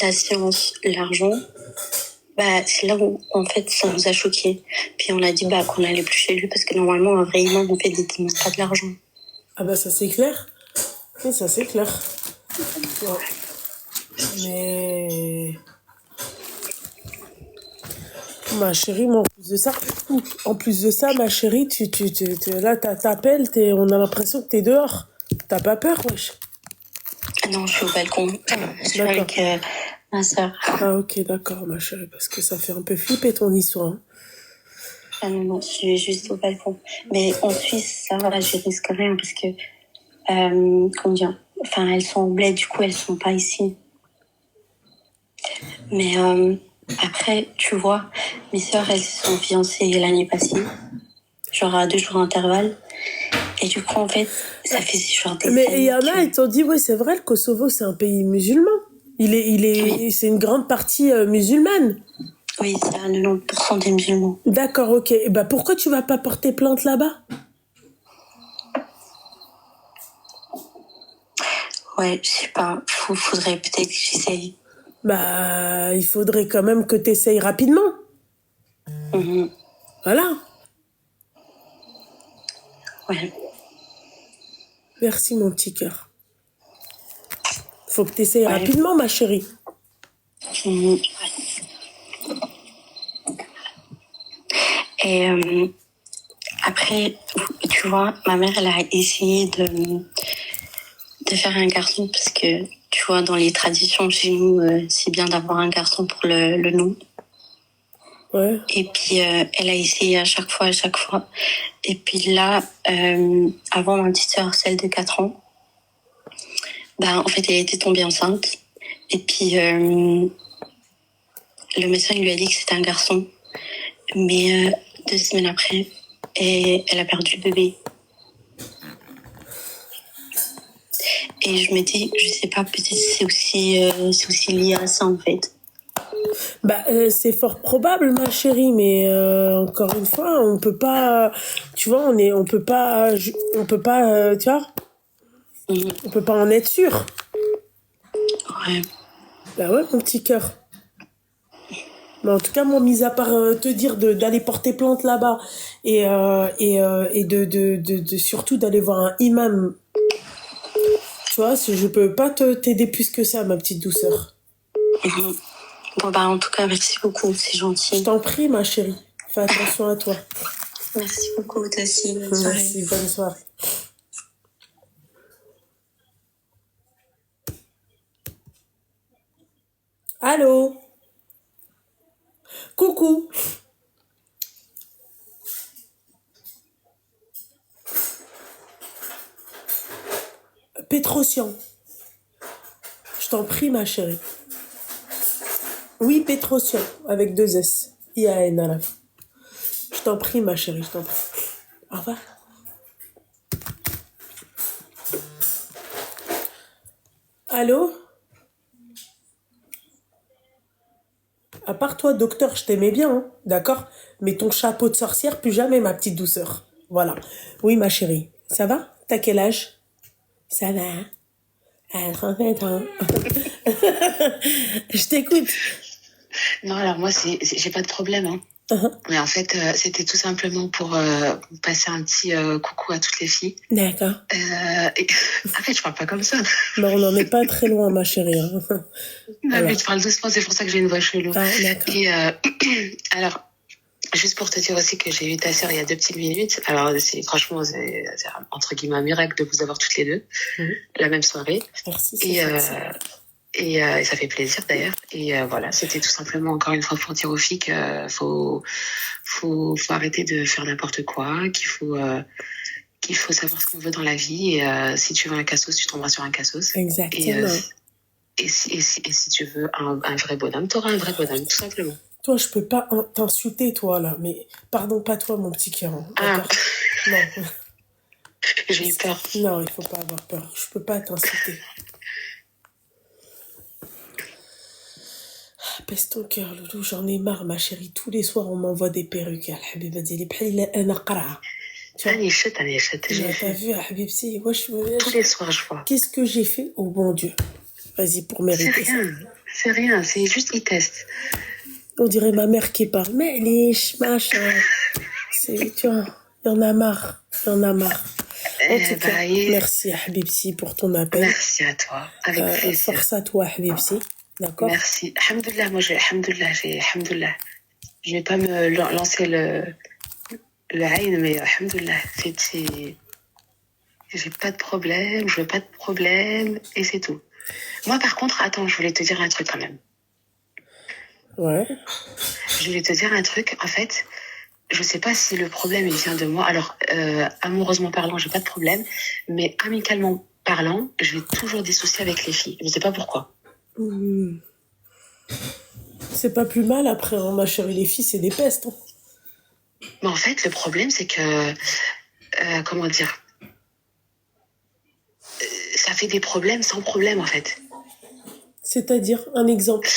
la séance l'argent, bah c'est là où en fait ça nous a choqués. Puis on a dit bah qu'on allait plus chez lui parce que normalement un vrai imam on fait des demandes pas de l'argent. Ah bah ça c'est clair. Oui, ça c'est clair. Ouais. Mais ma chérie, moi, en plus de ça, ma chérie, là, t'appelles, on a l'impression que t'es dehors. T'as pas peur, wesh? Ah non, je suis au balcon. Je suis D'accord. avec ma soeur. Ah ok, d'accord, ma chérie, parce que ça fait un peu flipper ton histoire. Hein. Ah non, non, je suis juste au balcon. Mais en Suisse, ça va, je risque rien parce que, comment dire, enfin, elles sont au bled, du coup, elles sont pas ici. Mais après, tu vois, mes sœurs, elles se sont fiancées l'année passée, genre à 2 jours d'intervalle. Et du coup, en fait, ça fait genre des Mais il y années en a, ils t'ont dit, ouais, c'est vrai, le Kosovo, c'est un pays musulman. Oui. C'est une grande partie musulmane. Oui, c'est à 90% des musulmans. D'accord, ok. Et bah, pourquoi tu vas pas porter plainte là-bas? Ouais, je sais pas, faudrait peut-être que j'essaye. Bah, il faudrait quand même que t'essayes rapidement. Mhm. Voilà. Ouais. Merci, mon petit cœur. Faut que t'essayes Ouais. rapidement, ma chérie. Mhm. Et après, tu vois, ma mère, elle a essayé de faire un garçon parce que, tu vois, dans les traditions chez nous, c'est bien d'avoir un garçon pour le nom. Ouais. Et puis, elle a essayé à chaque fois. Et puis là, avant ma petite sœur, celle de 4 ans, bah, en fait, elle était tombée enceinte. Et puis, le médecin il lui a dit que c'était un garçon. Mais 2 semaines après, elle a perdu le bébé. Et je me dis, je sais pas, peut-être c'est aussi lié à ça, en fait. Bah, c'est fort probable, ma chérie, mais encore une fois, on peut pas, tu vois, on peut pas, tu vois, Mhm. on peut pas en être sûr. Ouais. Bah ouais, mon petit cœur. Mais en tout cas, moi, mis à part te dire d'aller porter plainte là-bas et de surtout d'aller voir un imam, tu vois, je peux pas t'aider plus que ça, ma petite douceur. Mhm. Bon, bah, en tout cas, merci beaucoup, c'est Je gentil. t'en prie, ma chérie. Fais attention à toi. Merci beaucoup, toi aussi. Bonne soirée. Merci, bonne soirée. Allô? Coucou. Pétrosian. Je t'en prie, ma chérie. Oui, Petrosian, avec 2 S. IAN à la fin. Je t'en prie, ma chérie, je t'en prie. Au revoir. Allô? À part toi, docteur, je t'aimais bien, hein, d'accord? Mais ton chapeau de sorcière, plus jamais, ma petite douceur. Voilà. Oui, ma chérie. Ça va? T'as quel âge? Ça va, hein? À 37 ans. Je t'écoute. Non, alors moi, j'ai pas de problème, hein. Mais en fait, c'était tout simplement pour passer un petit coucou à toutes les filles. D'accord. Et... Arrête, je parle pas comme ça. Non, on n'en est pas très loin, ma chérie. Hein. Non, Voilà. mais tu parles doucement, c'est pour ça que j'ai une voix chelou. Ah, d'accord. Et alors, juste pour te dire aussi que j'ai eu ta sœur il y a 2 petites minutes. Alors, franchement, c'est entre guillemets un miracle de vous avoir toutes les deux la même soirée. Merci, Et, c'est ça. et ça fait plaisir d'ailleurs. Et voilà, c'était tout simplement encore une fois pour dire aux filles qu'il faut arrêter de faire n'importe quoi, qu'il faut savoir ce qu'on veut dans la vie. Et si tu veux un cassos, tu tomberas sur un cassos. Exactement. Et si tu veux un vrai bonhomme, t'auras un vrai bonhomme, tout simplement. Toi, je peux pas t'insulter, toi, là. Mais pardon, pas toi, mon petit cœur. Hein, d'accord. Non. J'ai eu peur. Non, il faut pas avoir peur. Je peux pas t'insulter. Pèse ton cœur, Loulou, j'en ai marre, ma chérie. Tous les soirs, on m'envoie des perruques. Al-Habiba Dili Bhali, ana qara. Tu vois, t'as vu, Habibsi, Tous les soirs, je vois. Qu'est-ce que j'ai fait? Oh bon Dieu. Vas-y, pour mériter ça. C'est rien, c'est juste ils testent. On dirait ma mère qui parle. Mais les machin. Tu vois, il y en a marre. Il y en a marre. En tout cas, merci Habibsi pour ton appel. Merci à toi, avec plaisir. Force à toi, Habibsi. D'accord? Merci. Alhamdoulilah, moi, alhamdoulilah. Je vais pas me lancer le haïn, mais alhamdoulilah, j'ai pas de problème, je veux pas de problème, et c'est tout. Moi, par contre, attends, je voulais te dire un truc quand même. Ouais. Je voulais te dire un truc, en fait, je sais pas si le problème, il vient de moi. Alors, amoureusement parlant, j'ai pas de problème, mais amicalement parlant, je vais toujours des soucis avec les filles. Je sais pas pourquoi. C'est pas plus mal après, hein, ma chérie, les filles, c'est des pestes. Hein. Mais en fait, le problème, c'est que, comment dire, ça fait des problèmes sans problème, en fait. C'est-à-dire, un exemple.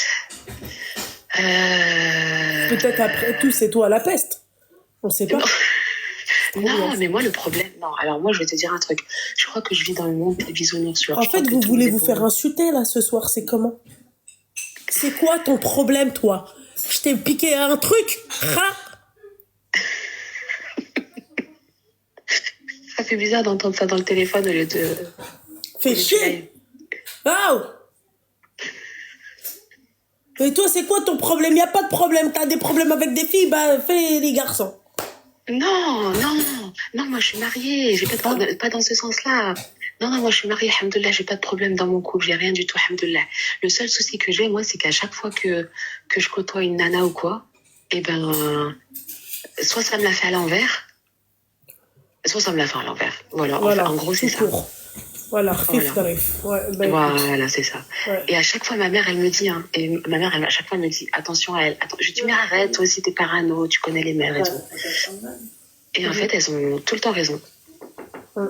Peut-être après tout, c'est toi la peste. On sait pas. Non, mais moi, le problème... Non, alors moi, je vais te dire un truc. Je crois que je vis dans le monde des bisounours. En fait, vous voulez vous faire insulter, là, ce soir. C'est comment? C'est quoi ton problème, toi? Je t'ai piqué un truc? Ça fait bizarre d'entendre ça dans le téléphone au lieu de... Fais chier. Waouh. Et toi, c'est quoi ton problème? Y a pas de problème. T'as des problèmes avec des filles, bah fais les garçons. Non, moi je suis mariée, j'ai pas de problème, pas dans ce sens-là. Non, moi je suis mariée, alhamdoulilah, j'ai pas de problème dans mon couple, j'ai rien du tout, alhamdoulilah. Le seul souci que j'ai, moi, c'est qu'à chaque fois que je côtoie une nana ou quoi, eh ben, soit ça me l'a fait à l'envers, soit ça me l'a fait à l'envers. Voilà. En gros, c'est ça. Voilà, voilà, c'est ça. Ouais. Et à chaque fois, ma mère, elle me dit, hein, et ma mère, à chaque fois, elle me dit, attention à elle. Je lui dis, mais arrête, toi aussi, t'es parano, tu connais les mères et tout. Et en fait, elles ont tout le temps raison. Donc,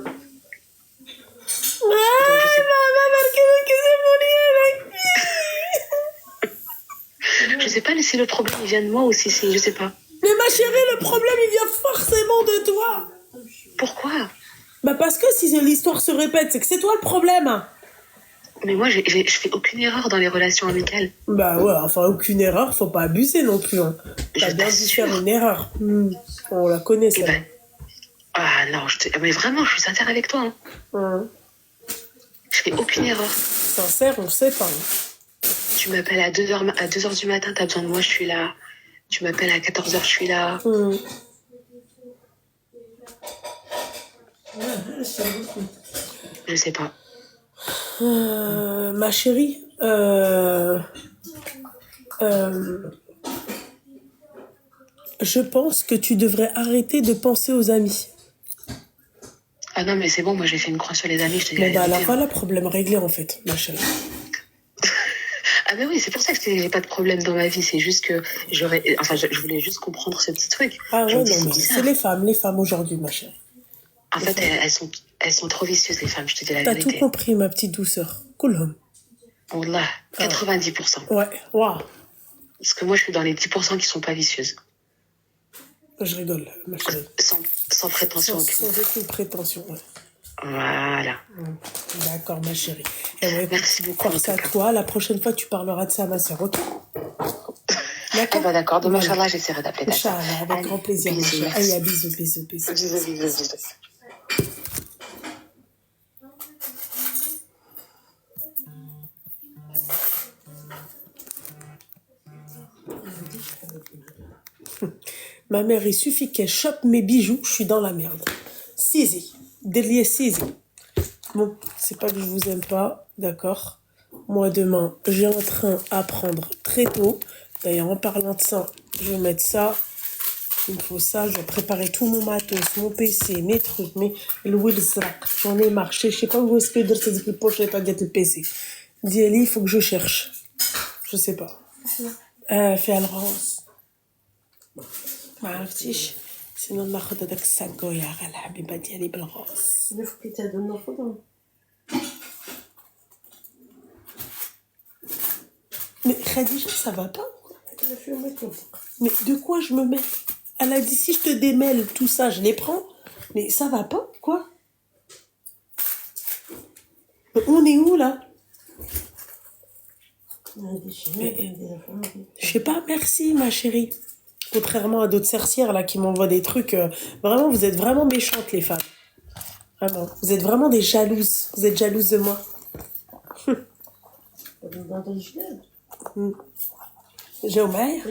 je sais pas si le problème il vient de moi ou si c'est, je sais pas. Mais ma chérie, le problème il vient forcément de toi. Pourquoi? Bah parce que si l'histoire se répète, c'est que c'est toi le problème. Mais moi, je fais aucune erreur dans les relations amicales. Bah ouais, enfin aucune erreur, faut pas abuser non plus. Hein. T'as bien dû faire une erreur. On la connaît ça. Ah non, mais vraiment, je suis sincère avec toi. Hein. Je fais aucune erreur. Sincère, on sait pas. Hein. Tu m'appelles à 2h du matin, t'as besoin de moi, je suis là. Tu m'appelles à 14h, je suis là. Je sais pas. Ma chérie, je pense que tu devrais arrêter de penser aux amis. Ah non, mais c'est bon, moi j'ai fait une croix sur les amis, je te dis. Bon bah là, voilà, problème réglé en fait, ma chérie. Ah ben oui, c'est pour ça que j'ai pas de problème dans ma vie. C'est juste que je voulais juste comprendre ce petit truc. Ah Je ouais, me dis, non, c'est mais c'est bizarre. les femmes aujourd'hui, ma chérie. En Les fait, femmes. elles sont trop vicieuses, les femmes, je te dis la T'as tout vérité. compris, ma petite douceur. Cool. Wallah, Ah ouais. 90%. Ouais, waouh. Parce que moi, je suis dans les 10% qui sont pas vicieuses. Je rigole, ma chérie. Sans prétention Sans aucune. aucune prétention, ouais. Voilà. D'accord, ma chérie. Eh ouais, écoute, Merci beaucoup, en force tout à cas. toi. La prochaine fois, tu parleras de ça à ma soeur, ok? Eh D'accord? ben d'accord, demain, Voilà. Inch'Allah, j'essaierai d'appeler ta soeur. Inch'Allah, avec Allez, grand plaisir, ma bisous, chérie. merci. Allez, bisous, bisous, bisous. Bisous, bisous, bisous. Ma mère, il suffit qu'elle chope mes bijoux, je suis dans la merde. Sisi. Délié Sisi. Bon, c'est pas que je vous aime pas, d'accord? Moi, demain, j'ai en train à prendre très tôt. D'ailleurs, en parlant de ça, je vais mettre ça. Il me faut ça, je vais préparer tout mon matos, mon PC, mes trucs, le Wilsrak. J'en ai marché, je sais pas où est-ce que c'est le poche, je pas le PC. Diali, il faut que je cherche. Je sais pas. في الغوص ما عرفتيش سينو ناخذ هذاك الساكويا غا الحبيبه ديالي بالغوص mais Khadija ça va pas mais de quoi je me mets elle a dit si je te démêle tout ça je les prends mais ça va pas quoi mais on est où là mais, je sais pas merci ma chérie. Contrairement à d'autres sorcières là qui m'envoient des trucs, vraiment vous êtes vraiment méchantes les femmes. Vraiment, vous êtes vraiment des jalouses. Vous êtes jalouses de moi. Jomaya.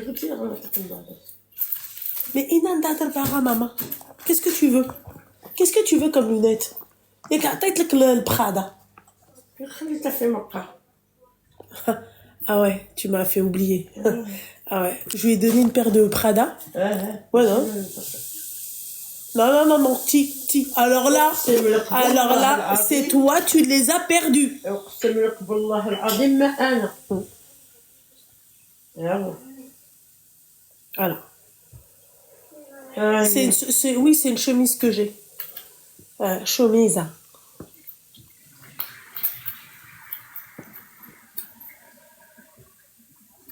Mais Inanda Darbara maman. Qu'est-ce que tu veux? Qu'est-ce que tu veux comme lunette? Et quand le Prada. Ah ouais, tu m'as fait oublier. Ah ouais, je lui ai donné une paire de Prada. Ouais, non. Non, Alors là, c'est toi, tu les as perdus. Voilà. Oui, c'est une chemise que j'ai. Chemise.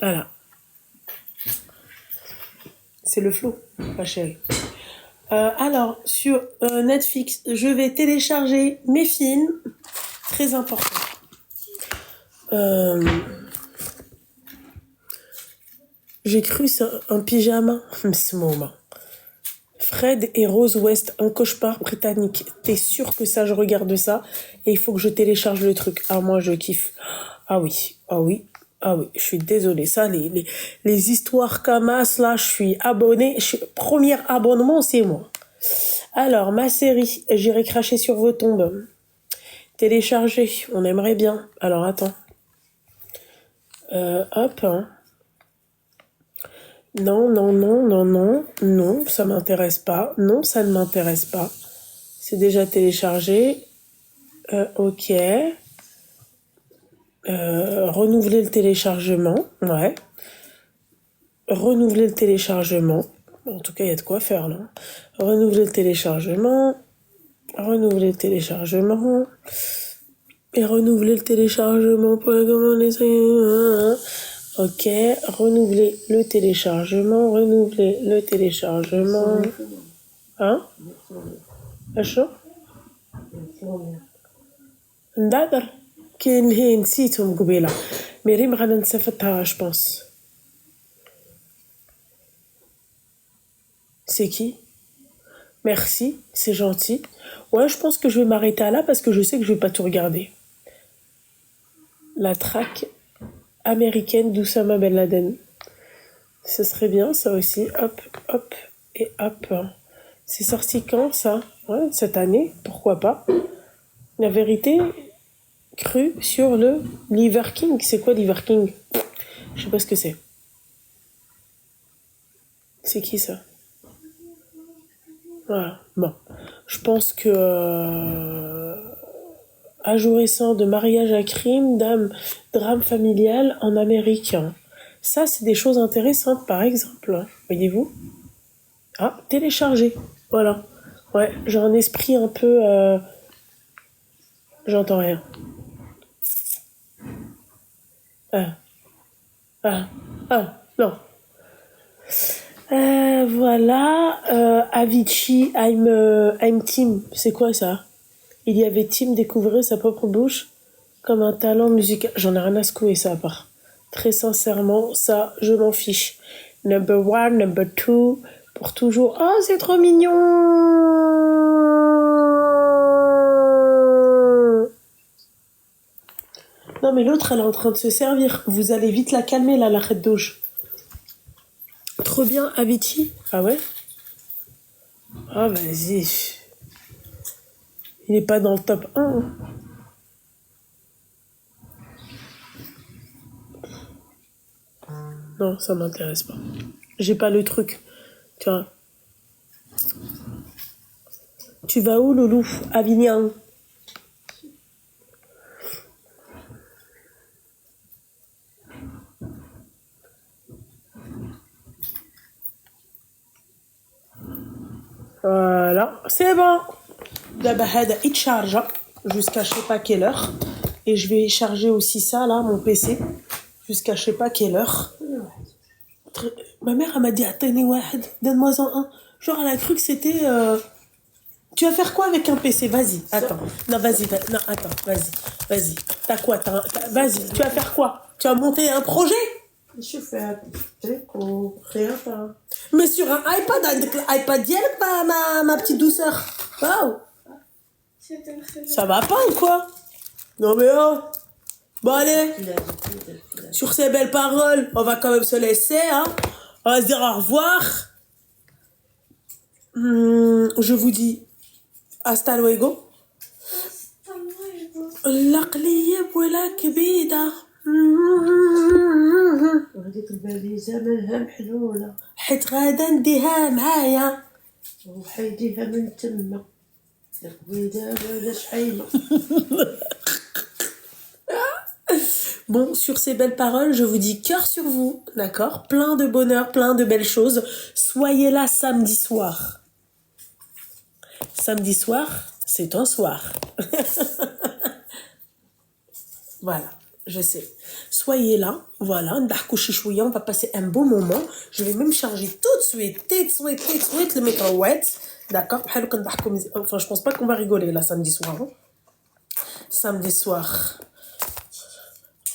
Voilà. C'est le flow, ma chérie. Alors, sur Netflix, je vais télécharger mes films. Très important. J'ai cru ça, un pyjama. Ce moment. Fred et Rose West, un cauchemar britannique. T'es sûr que ça, je regarde ça et il faut que je télécharge le truc. Ah, moi, je kiffe. Ah oui. Je suis désolée. Ça, les histoires Kamas, là, je suis abonnée. Premier abonnement, c'est moi. Alors, ma série, j'irai cracher sur vos tombes. Télécharger, on aimerait bien. Alors, attends. Hop. Hein. Non, ça m'intéresse pas. Non, ça ne m'intéresse pas. C'est déjà téléchargé. Ok. Renouveler le téléchargement. Ouais. Renouveler le téléchargement. En tout cas, il y a de quoi faire, là. Renouveler le téléchargement. Renouveler le téléchargement. Et renouveler le téléchargement pour commander ça. Ok, renouveler le téléchargement, Hein? Achou? Ndadar? كاين هي نسيتهم قبيله مريم غادا نصيفطها je pense. C'est qui? Merci, c'est gentil. Ouais, je pense que je vais m'arrêter là parce que je sais que je vais pas tout regarder. La traque américaine d'Oussama Ben Laden. Ce serait bien, ça aussi. Hop, et hop. C'est sorti quand, ça? Ouais, cette année, pourquoi pas. La vérité crue sur le Liver King. C'est quoi Liver King? Je sais pas ce que c'est. C'est qui, ça? Voilà, bon. Je pense que... à jour récent de mariage à crime, drame familial en Amérique. Ça, c'est des choses intéressantes, par exemple. Voyez-vous? Ah, télécharger. Voilà. Ouais, j'ai un esprit un peu... J'entends rien. Ah, non. Voilà. Avicii, I'm Team. C'est quoi ça? Il y avait Tim découvrir sa propre bouche comme un talent musical. J'en ai rien à secouer ça à part. Très sincèrement, ça, je m'en fiche. Number one, number two, pour toujours. Oh, c'est trop mignon! Non, mais l'autre, elle est en train de se servir. Vous allez vite la calmer, là, la redouche. Trop bien, Avicii. Ah ouais? Ah, vas-y. Il est pas dans le top 1. Hein. Non, ça m'intéresse pas. J'ai pas le truc. Tu vois. Tu vas où, Loulou? Avignon. Voilà. C'est bon. D'abord, il charge jusqu'à je sais pas quelle heure. Et je vais charger aussi ça, là, mon PC. Jusqu'à je sais pas quelle heure. Ma mère, elle m'a dit, donne-moi-en un. Genre, elle a cru que c'était... Tu vas faire quoi avec un PC? Vas-y, attends. Non, vas-y, non, attends, vas-y. T'as quoi? Vas-y, tu vas faire quoi? Tu vas monter un projet? Je fais un tricot, rien. Mais sur un iPad, iPad ديالك, ma petite douceur. Waouh. Ça va pas ou quoi? Non mais oh. Bon allez. Sur ces belles paroles, on va quand même se laisser, hein. On va se dire au revoir. Je vous dis hasta luego. العقلية بولا كبيدة. وهذيك الباليزة مالها محلولة حيت غادا نديها معايا وحيديها من تما القبيدة ولا شحيلة. Bon, sur ces belles paroles, je vous dis cœur sur vous, d'accord? Plein de bonheur, plein de belles choses. Soyez là samedi soir. Samedi soir, c'est un soir. Voilà, je sais. Soyez là, voilà, on va passer un beau moment. Je vais même charger tout de suite le micro-ouette. D'accord? Enfin, je pense pas qu'on va rigoler là samedi soir. Hein? Samedi soir.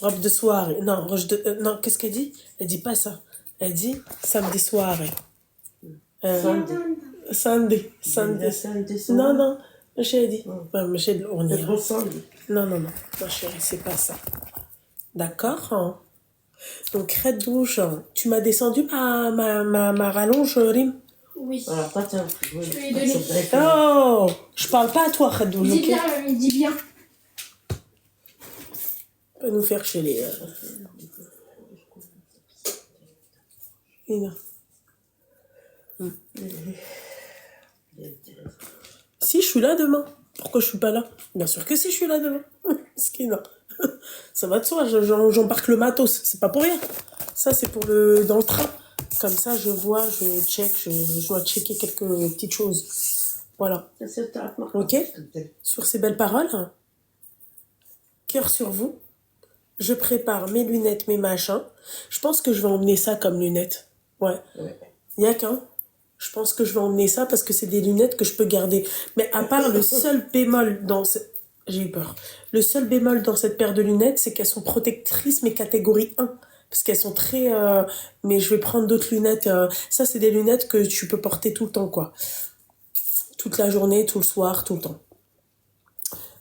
Robe de soirée. Non, non, qu'est-ce qu'elle dit? Elle dit pas ça. Elle dit samedi soirée. Sunday. Non, ma chérie. Ma chérie, on y est. Non, ma chérie, c'est pas ça. D'accord hein? Donc, Red Douche, tu m'as descendu ma rallonge, Rim? Oui. Alors, toi, tiens, Je vais lui donner. Oh, je parle pas à toi, Red Douche. Dis bien, dis bien. Pas nous faire chier Si, je suis là demain. Pourquoi je suis pas là? Bien sûr que si, je suis là demain. Skina. Ça va de soi, j'embarque le matos. C'est pas pour rien. Ça, c'est pour dans le train. Comme ça, je vois, je dois checker quelques petites choses. Voilà. Ok? Sur ces belles paroles, cœur sur vous. Je prépare mes lunettes, mes machins. Je pense que je vais emmener ça comme lunettes. Ouais. Yak, hein? Je pense que je vais emmener ça parce que c'est des lunettes que je peux garder. Mais à part le seul bémol dans j'ai eu peur. Le seul bémol dans cette paire de lunettes, c'est qu'elles sont protectrices, mais catégorie 1. Parce qu'elles sont très... Mais je vais prendre d'autres lunettes. Ça, c'est des lunettes que tu peux porter tout le temps, quoi. Toute la journée, tout le soir, tout le temps.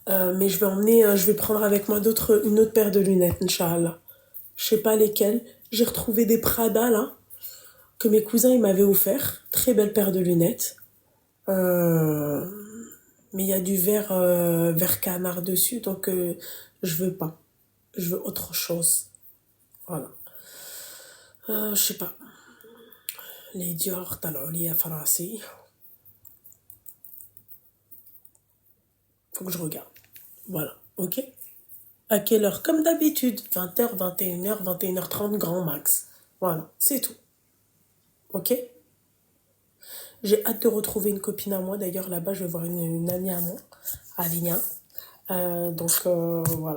Mais je vais prendre avec moi une autre paire de lunettes, Inch'Allah. Je sais pas lesquelles. J'ai retrouvé des Prada, là, que mes cousins, ils m'avaient offert. Très belle paire de lunettes. Mais il y a du vert canard dessus, donc je veux pas. Je veux autre chose. Voilà. Je sais pas. Les Dior, Tal'Olia, Farasi. Faut que je regarde. Voilà. Ok? À quelle heure? Comme d'habitude. 20h, 21h, 21h30, grand max. Voilà, c'est tout. Ok? J'ai hâte de retrouver une copine à moi. D'ailleurs, là-bas, je vais voir une amie à moi, Alina. Voilà.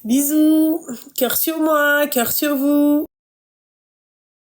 Bisous. Cœur sur moi, cœur sur vous.